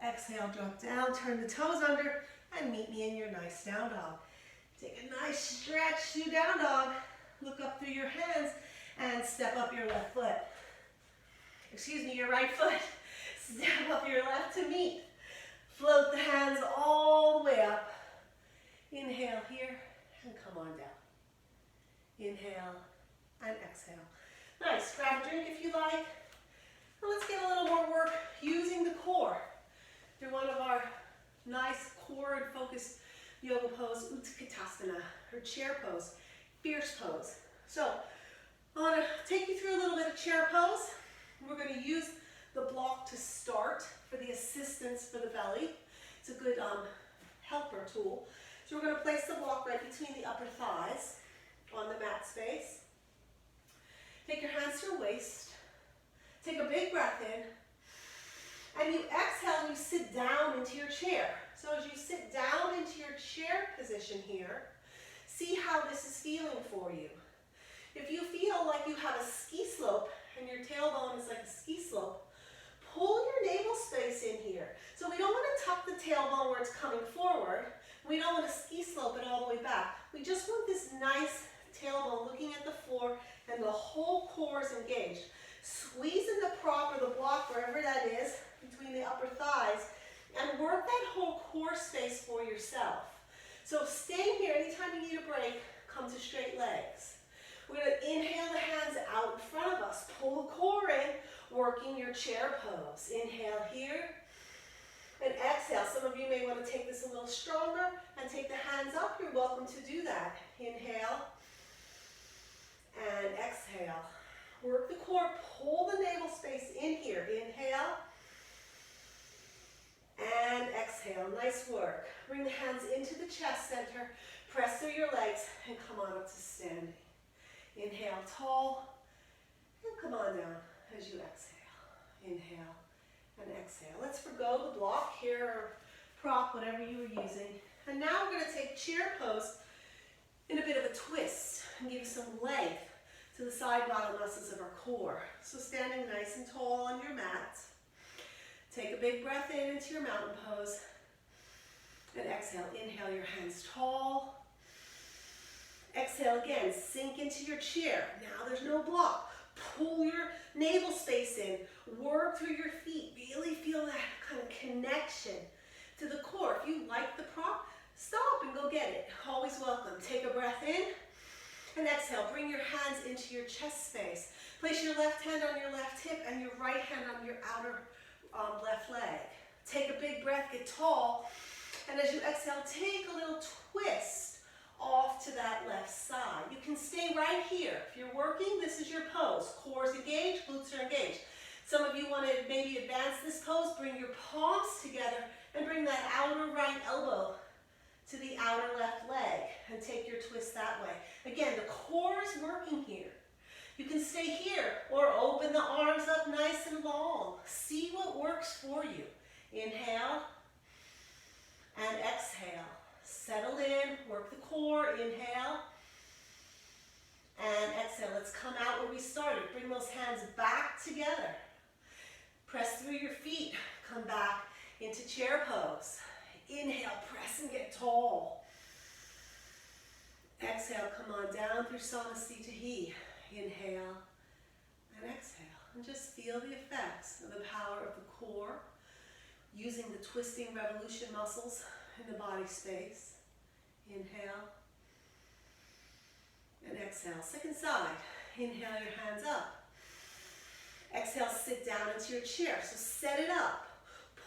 Exhale, drop down, turn the toes under, and meet me in your nice down dog. Take a nice stretch through down dog. Look up through your hands and step up your left foot. Excuse me, your right foot. Step up your left to meet. Float the hands all the way up. Inhale here and come on down. Inhale and exhale. Nice. Grab a drink if you like. And let's get a little more work using the core through one of our nice core and focused yoga pose, Utkatasana, or chair pose, fierce pose. So I want to take you through a little bit of chair pose. We're going to use the block to start for the assistance for the belly. It's a good helper tool. So we're going to place the block right between the upper thighs on the mat space. Take your hands to your waist. Take a big breath in. And you exhale and you sit down into your chair. So as you sit down into your chair position here, see how this is feeling for you. If you feel like you have a ski slope and your tailbone is like a ski slope, pull your navel space in here. So we don't want to tuck the tailbone where it's coming forward. We don't want to ski slope it all the way back. We just want this nice tailbone looking at the floor and the whole core is engaged. Squeeze in the prop or the block, wherever that is, between the upper thighs, and work that whole core space for yourself. So stay here. Anytime you need a break, come to straight legs. We're going to inhale the hands out in front of us. Pull the core in, working your chair pose. Inhale here, and exhale. Some of you may want to take this a little stronger and take the hands up. You're welcome to do that. Inhale, and exhale. Work the core, pull the navel space in here. Inhale, and exhale. Nice work. Bring the hands into the chest center, press through your legs, and come on up to standing. Inhale tall, and come on down as you exhale. Inhale, and exhale. Let's forgo the block here, or prop, whatever you were using. And now we're going to take chair pose in a bit of a twist and give you some length to the side bottom muscles of our core. So standing nice and tall on your mat. Take a big breath in into your mountain pose. And exhale. Inhale your hands tall. Exhale again. Sink into your chair. Now there's no block. Pull your navel space in. Work through your feet. Really feel that kind of connection to the core. If you like the prop, stop and go get it. Always welcome. Take a breath in. And exhale, bring your hands into your chest space. Place your left hand on your left hip and your right hand on your outer left leg. Take a big breath, get tall. And as you exhale, take a little twist off to that left side. You can stay right here. If you're working, this is your pose. Core is engaged, glutes are engaged. Some of you want to maybe advance this pose, bring your palms together and bring that outer right elbow to the outer left leg and take your twist that way. Again, the core is working here. You can stay here or open the arms up nice and long. See what works for you. Inhale and exhale. Settle in, work the core. Inhale and exhale. Let's come out where we started. Bring those hands back together. Press through your feet. Come back into chair pose. Inhale, press and get tall. Exhale, come on down through Samasthiti. Inhale and exhale. And just feel the effects of the power of the core, using the twisting revolution muscles in the body space. Inhale and exhale. Second side. Inhale your hands up. Exhale, sit down into your chair. So set it up.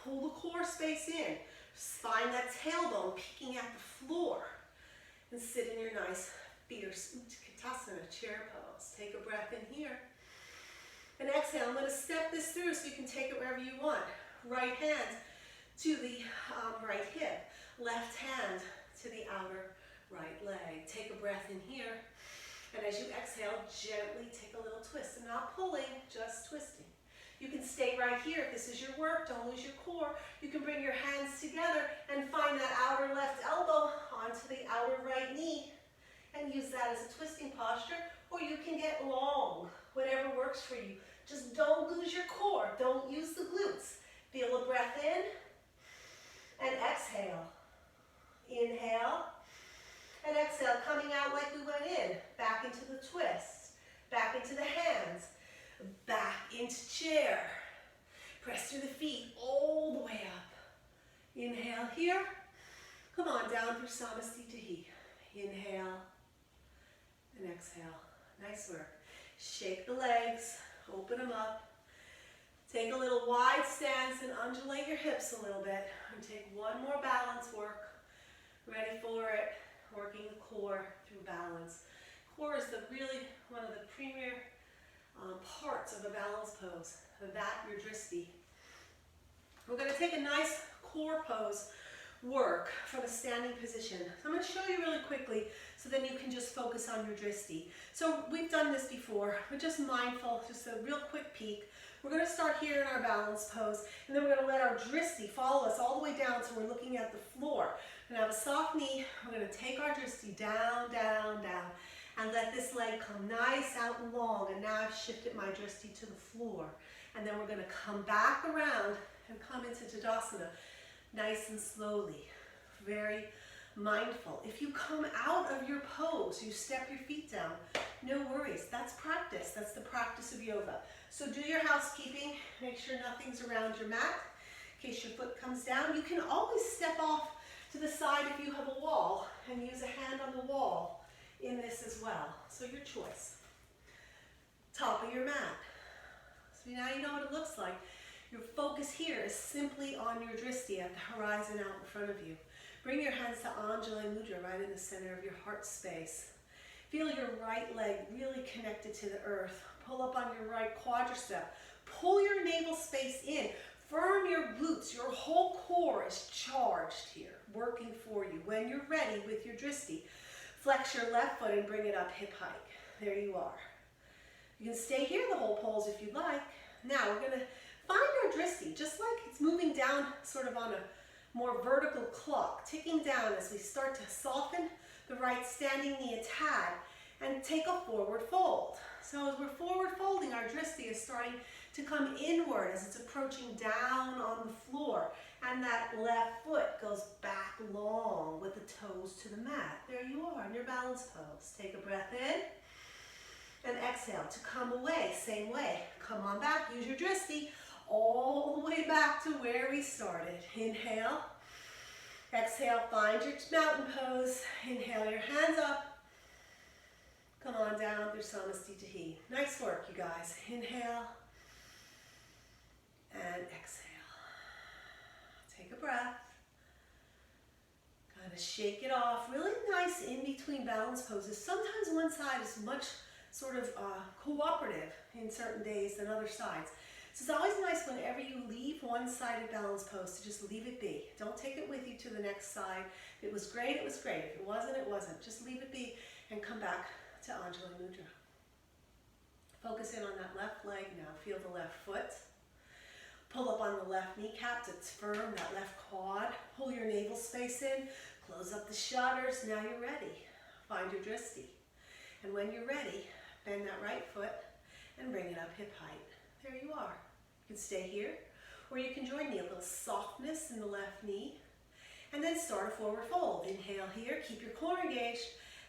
Pull the core space in. Find that tailbone peeking at the floor. And sit in your nice, fierce Utkatasana chair pose. Take a breath in here. And exhale. I'm going to step this through so you can take it wherever you want. Right hand to the right hip. Left hand to the outer right leg. Take a breath in here. And as you exhale, gently take a little twist. I'm not pulling, just twisting. You can stay right here if this is your work. Don't lose your core. You can bring your hands together and find that outer left elbow onto the outer right knee and use that as a twisting posture. Or you can get long, whatever works for you. Just don't lose your core. Don't use the glutes. Feel a breath in and exhale. Inhale and exhale, coming out like we went in. Back into the twist. Back into the hands. Back into chair. Press through the feet all the way up. Inhale here. Come on, down through Samasthiti. Inhale and exhale. Nice work. Shake the legs, open them up. Take a little wide stance and undulate your hips a little bit. And take one more balance work. Ready for it. Working the core through balance. Core is really one of the premier parts of a balance pose. That, your drishti. We're going to take a nice core pose work from a standing position. So I'm going to show you really quickly so then you can just focus on your drishti. So we've done this before. We're just mindful, just a real quick peek. We're going to start here in our balance pose, and then we're going to let our drishti follow us all the way down so we're looking at the floor. We're going to have a soft knee. We're going to take our drishti down, down, down, and let this leg come nice out and long. And now I've shifted my drishti to the floor. And then we're going to come back around and come into Tadasana, nice and slowly, very mindful. If you come out of your pose, you step your feet down, no worries. That's practice. That's the practice of yoga. So do your housekeeping. Make sure nothing's around your mat. In case your foot comes down, you can always step off to the side if you have a wall and use a hand on the wall in this as well. So your choice. Top of your mat. So now you know what it looks like. Your focus here is simply on your drishti at the horizon out in front of you. Bring your hands to Anjali Mudra right in the center of your heart space. Feel your right leg really connected to the earth. Pull up on your right quadricep. Pull your navel space in. Firm your glutes. Your whole core is charged here, working for you. When you're ready with your drishti, flex your left foot and bring it up hip hike. There you are. You can stay here the whole pose if you'd like. Now we're going to find our drishti, just like it's moving down sort of on a more vertical clock, ticking down as we start to soften the right standing knee a tad and take a forward fold. So as we're forward folding, our drishti is starting to come inward as it's approaching down on the floor, and that left foot goes back long with the toes to the mat. There you are in your balance pose. Take a breath in and exhale to come away. Same way. Come on back. Use your drishti all the way back to where we started. Inhale. Exhale. Find your mountain pose. Inhale your hands up. Come on down through Samasthiti. Nice work, you guys. Inhale and exhale. Take a breath. Kind of shake it off. Really nice in between balance poses. Sometimes one side is much sort of cooperative in certain days than other sides. So it's always nice whenever you leave one-sided balance pose to just leave it be. Don't take it with you to the next side. If it was great, it was great. If it wasn't, it wasn't. Just leave it be and come back to Anjali Mudra. Focus in on that left leg now. Feel the left foot. Pull up on the left kneecap to firm that left quad. Pull your navel space in. Close up the shutters. Now you're ready. Find your drishti. And when you're ready, bend that right foot and bring it up hip height. There you are. You can stay here, or you can join me. A little softness in the left knee. And then start a forward fold. Inhale here, keep your core engaged,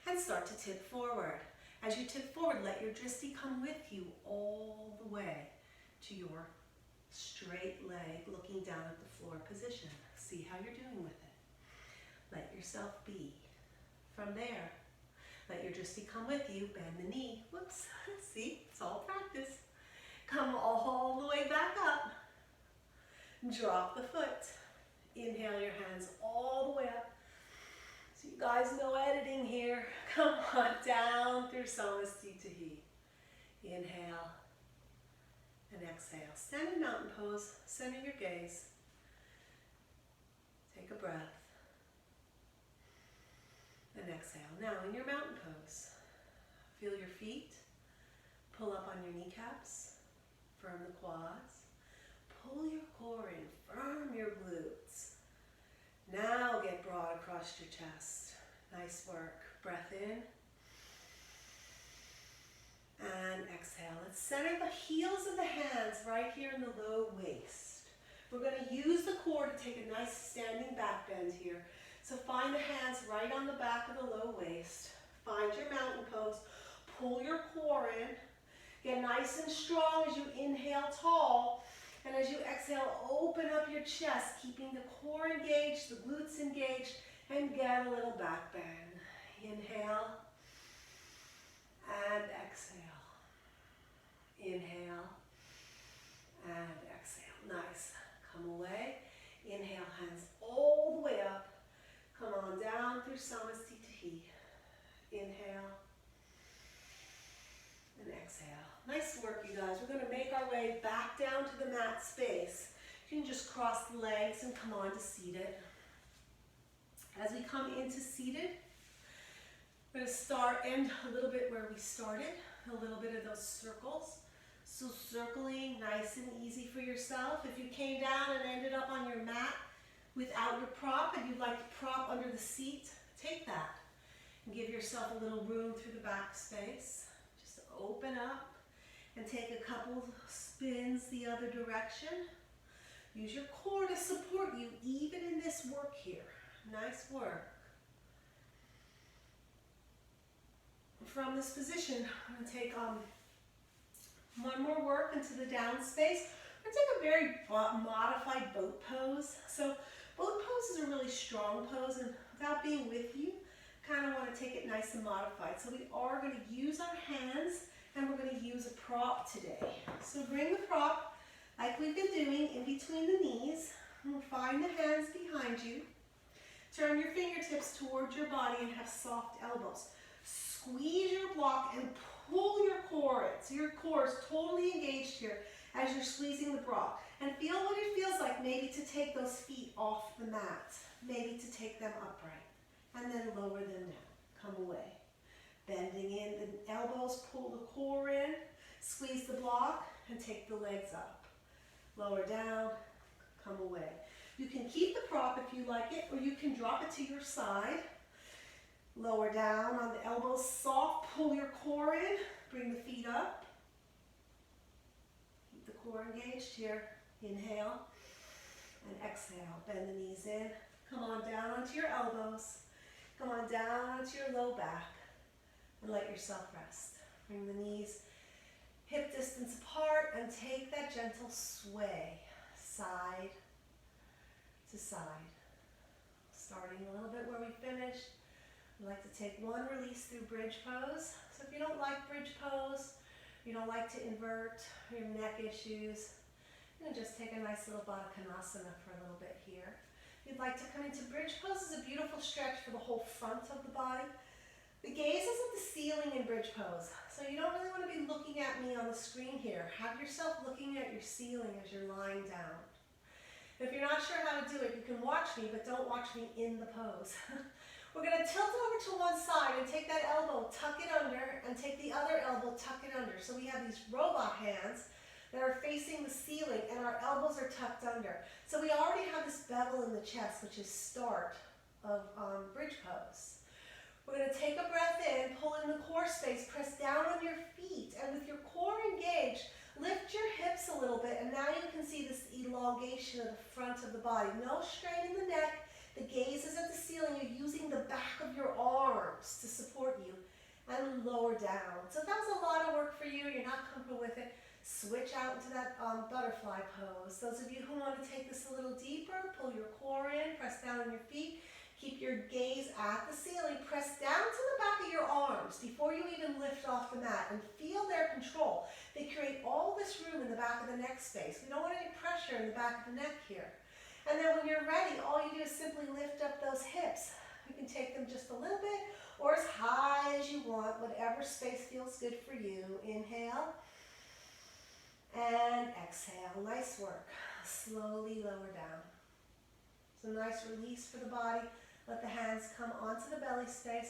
and start to tip forward. As you tip forward, let your drishti come with you all the way to your straight leg, looking down at the floor position. See how you're doing with it. Let yourself be. From there, let your drishti come with you. Bend the knee. Whoops. See, it's all practice. Come all the way back up. Drop the foot. Inhale your hands all the way up. So you guys, no editing here. Come on down through Samasthiti. Inhale and exhale. Stand in mountain pose. Center your gaze. Take a breath. And exhale. Now in your mountain pose, feel your feet. Pull up on your kneecaps. Firm the quads. Pull your core in. Firm your glutes. Now get broad across your chest. Nice work. Breath in. And exhale. Let's center the heels of the hands right here in the low waist. We're going to use the core to take a nice standing back bend here. So find the hands right on the back of the low waist. Find your mountain pose. Pull your core in. Get nice and strong as you inhale tall. And as you exhale, open up your chest, keeping the core engaged, the glutes engaged, and get a little back bend. Inhale and exhale. Inhale and exhale. Nice. Come away. Inhale, hands all the way up. Come on down through Samastitihi. Inhale and exhale. Nice work, you guys. We're going to make our way back down to the mat space. You can just cross the legs and come on to seated. As we come into seated, we're going to end a little bit where we started, a little bit of those circles. So circling, nice and easy for yourself. If you came down and ended up on your mat without your prop and you'd like to prop under the seat, take that and give yourself a little room through the back space. Just open up and take a couple spins the other direction. Use your core to support you even in this work here. Nice work. From this position, I'm going to take one more work into the down space. I'm going to take a very modified boat pose. So boat pose is a really strong pose, and without being with you, kind of want to take it nice and modified. So we are going to use our hands, and we're going to use a prop today. So bring the prop, like we've been doing, in between the knees. And find the hands behind you. Turn your fingertips towards your body and have soft elbows. Squeeze your block and pull your core in. So your core is totally engaged here as you're squeezing the block. And feel what it feels like maybe to take those feet off the mat. Maybe to take them upright. And then lower them down. Come away. Bending in the elbows, pull the core in. Squeeze the block and take the legs up. Lower down, come away. You can keep the prop if you like it, or you can drop it to your side. Lower down on the elbows, soft, pull your core in, bring the feet up. Keep the core engaged here. Inhale and exhale. Bend the knees in. Come on down onto your elbows. Come on down onto your low back and let yourself rest. Bring the knees hip distance apart and take that gentle sway side to side. Starting a little bit where we finished. I like to take one release through bridge pose. So if you don't like bridge pose, you don't like to invert, your neck issues, you can just take a nice little Baddha Konasana for a little bit here. If you'd like to come into bridge pose, is a beautiful stretch for the whole front of the body. The gaze is at the ceiling in bridge pose, so you don't really want to be looking at me on the screen here. Have yourself looking at your ceiling as you're lying down. If you're not sure how to do it, you can watch me, but don't watch me in the pose. We're going to tilt over to one side and take that elbow, tuck it under, and take the other elbow, tuck it under. So we have these robot hands that are facing the ceiling, and our elbows are tucked under. So we already have this bevel in the chest, which is start of bridge pose. We're going to take a breath in, pull in the core space, press down on your feet, and with your core engaged, lift your hips a little bit, and now you can see this elongation of the front of the body. No strain in the neck. The gaze is at the ceiling. You're using the back of your arms to support you, and lower down. So if that was a lot of work for you, you're not comfortable with it, switch out into that butterfly pose. Those of you who want to take this a little deeper, pull your core in, press down on your feet. Keep your gaze at the ceiling. Press down to the back of your arms before you even lift off the mat and feel their control. They create all this room in the back of the neck space. We don't want any pressure in the back of the neck here. And then when you're ready, all you do is simply lift up those hips. You can take them just a little bit or as high as you want, whatever space feels good for you. Inhale and exhale. Nice work. Slowly lower down. So nice release for the body. Let the hands come onto the belly space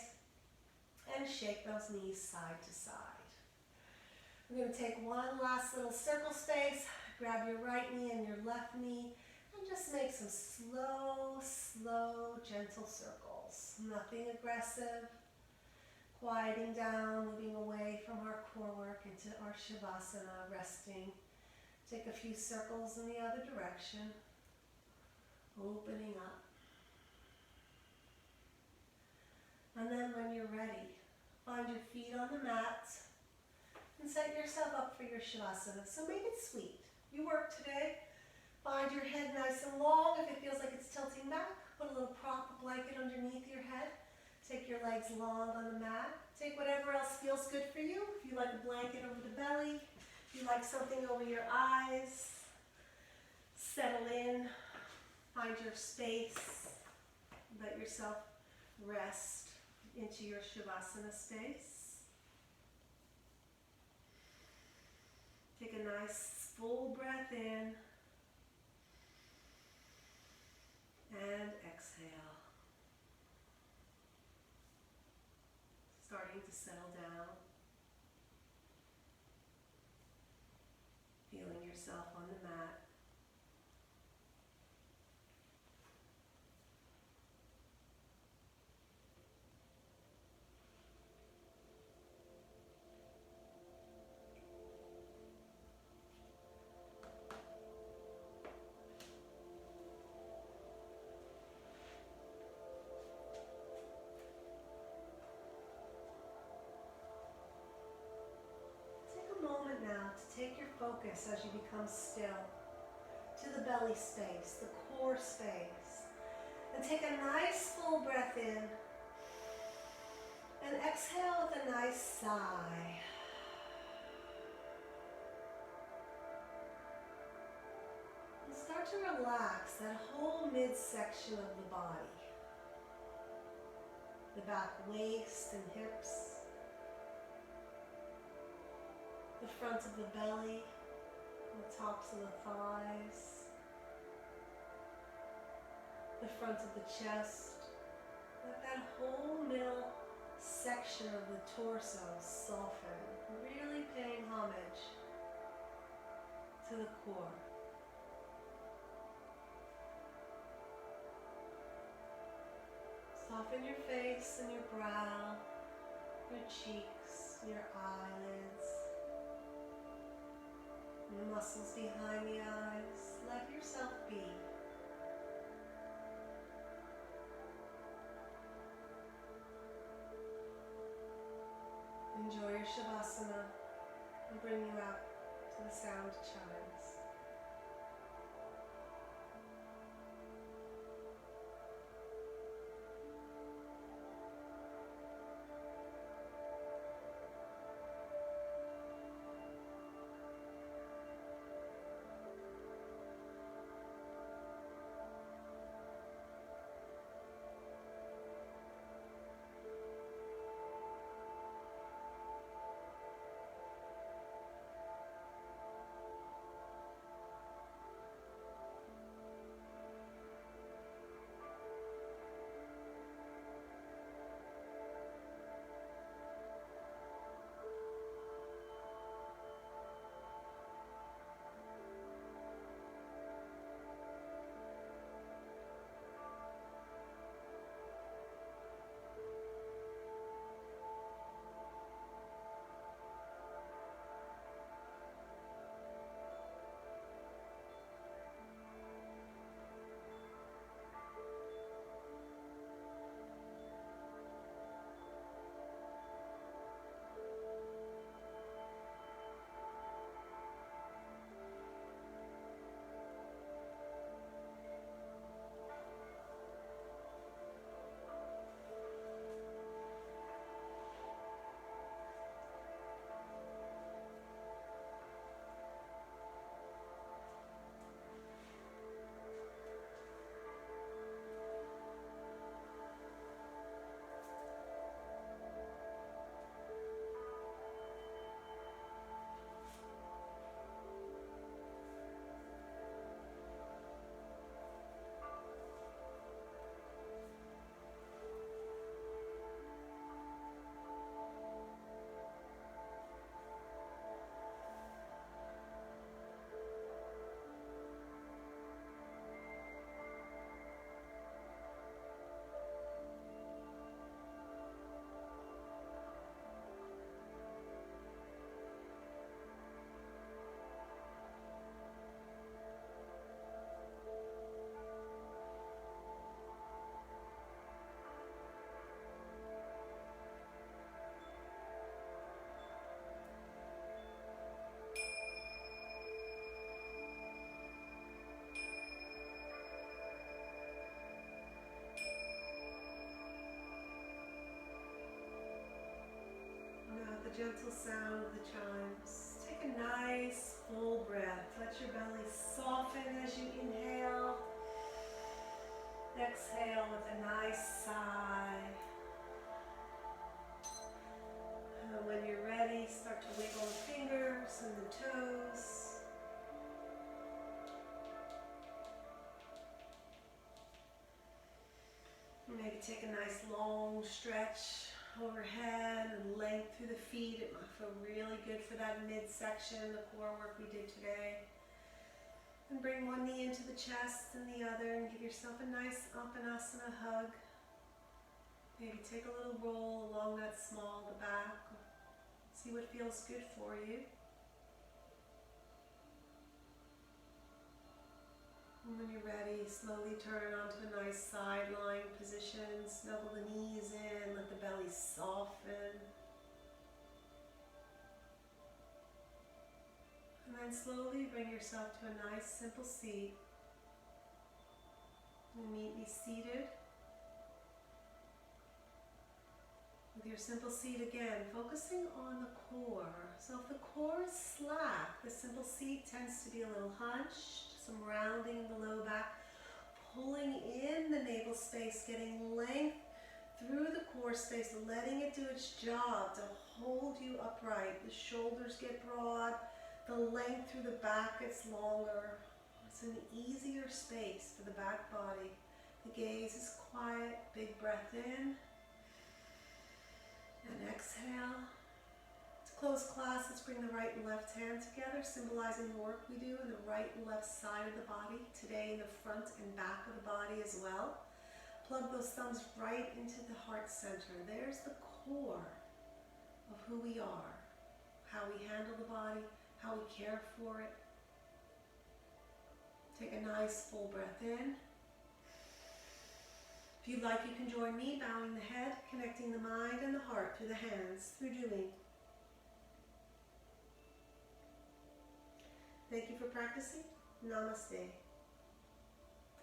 and shake those knees side to side. We're going to take one last little circle space. Grab your right knee and your left knee and just make some slow, slow, gentle circles. Nothing aggressive. Quieting down, moving away from our core work into our Shavasana, resting. Take a few circles in the other direction. Opening up. And then when you're ready, find your feet on the mat and set yourself up for your Shavasana. So make it sweet. You work today. Find your head nice and long. If it feels like it's tilting back, put a little prop blanket underneath your head. Take your legs long on the mat. Take whatever else feels good for you. If you like a blanket over the belly, If you like something over your eyes, settle in, find your space, let yourself rest into your Shavasana space. Take a nice full breath in and exhale. Starting to settle down. Feeling yourself on the mat. Take your focus as you become still to the belly space, the core space. And take a nice full breath in and exhale with a nice sigh. And start to relax that whole midsection of the body. The back waist and hips. The front of the belly, the tops of the thighs, the front of the chest. Let that whole middle section of the torso soften, really paying homage to the core. Soften your face and your brow, your cheeks, your eyelids. The muscles behind the eyes, let yourself be. Enjoy your Shavasana and bring you out to the sound chimes. Gentle sound of the chimes. Take take a nice full breath. Let your belly soften as you inhale. Exhale with a nice sigh. And when you're ready, start to wiggle the fingers and the toes. Maybe take a nice long stretch overhead and length through the feet. It might feel really good for that midsection, the core work we did today. And bring one knee into the chest and the other and give yourself a nice Uppanasana hug. Maybe take a little roll along that small, the back. See what feels good for you. And when you're ready, slowly turn onto a nice side lying position. Snuggle the knees in, let the belly soften. And then slowly bring yourself to a nice simple seat. And meet me seated. With your simple seat again, focusing on the core. So if the core is slack, the simple seat tends to be a little hunched. Some rounding in the low back, pulling in the navel space, getting length through the core space, letting it do its job to hold you upright. The shoulders get broad, the length through the back gets longer. It's an easier space for the back body. The gaze is quiet, big breath in, and exhale. Close class, let's bring the right and left hand together, symbolizing the work we do in the right and left side of the body. Today in the front and back of the body as well. Plug those thumbs right into the heart center. There's the core of who we are, how we handle the body, how we care for it. Take a nice full breath in. If you'd like, you can join me, bowing the head, connecting the mind and the heart through the hands, through doing. Thank you for practicing. Namaste.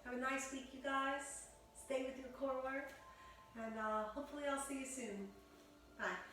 Have a nice week, you guys. Stay with your core work, and hopefully I'll see you soon. Bye.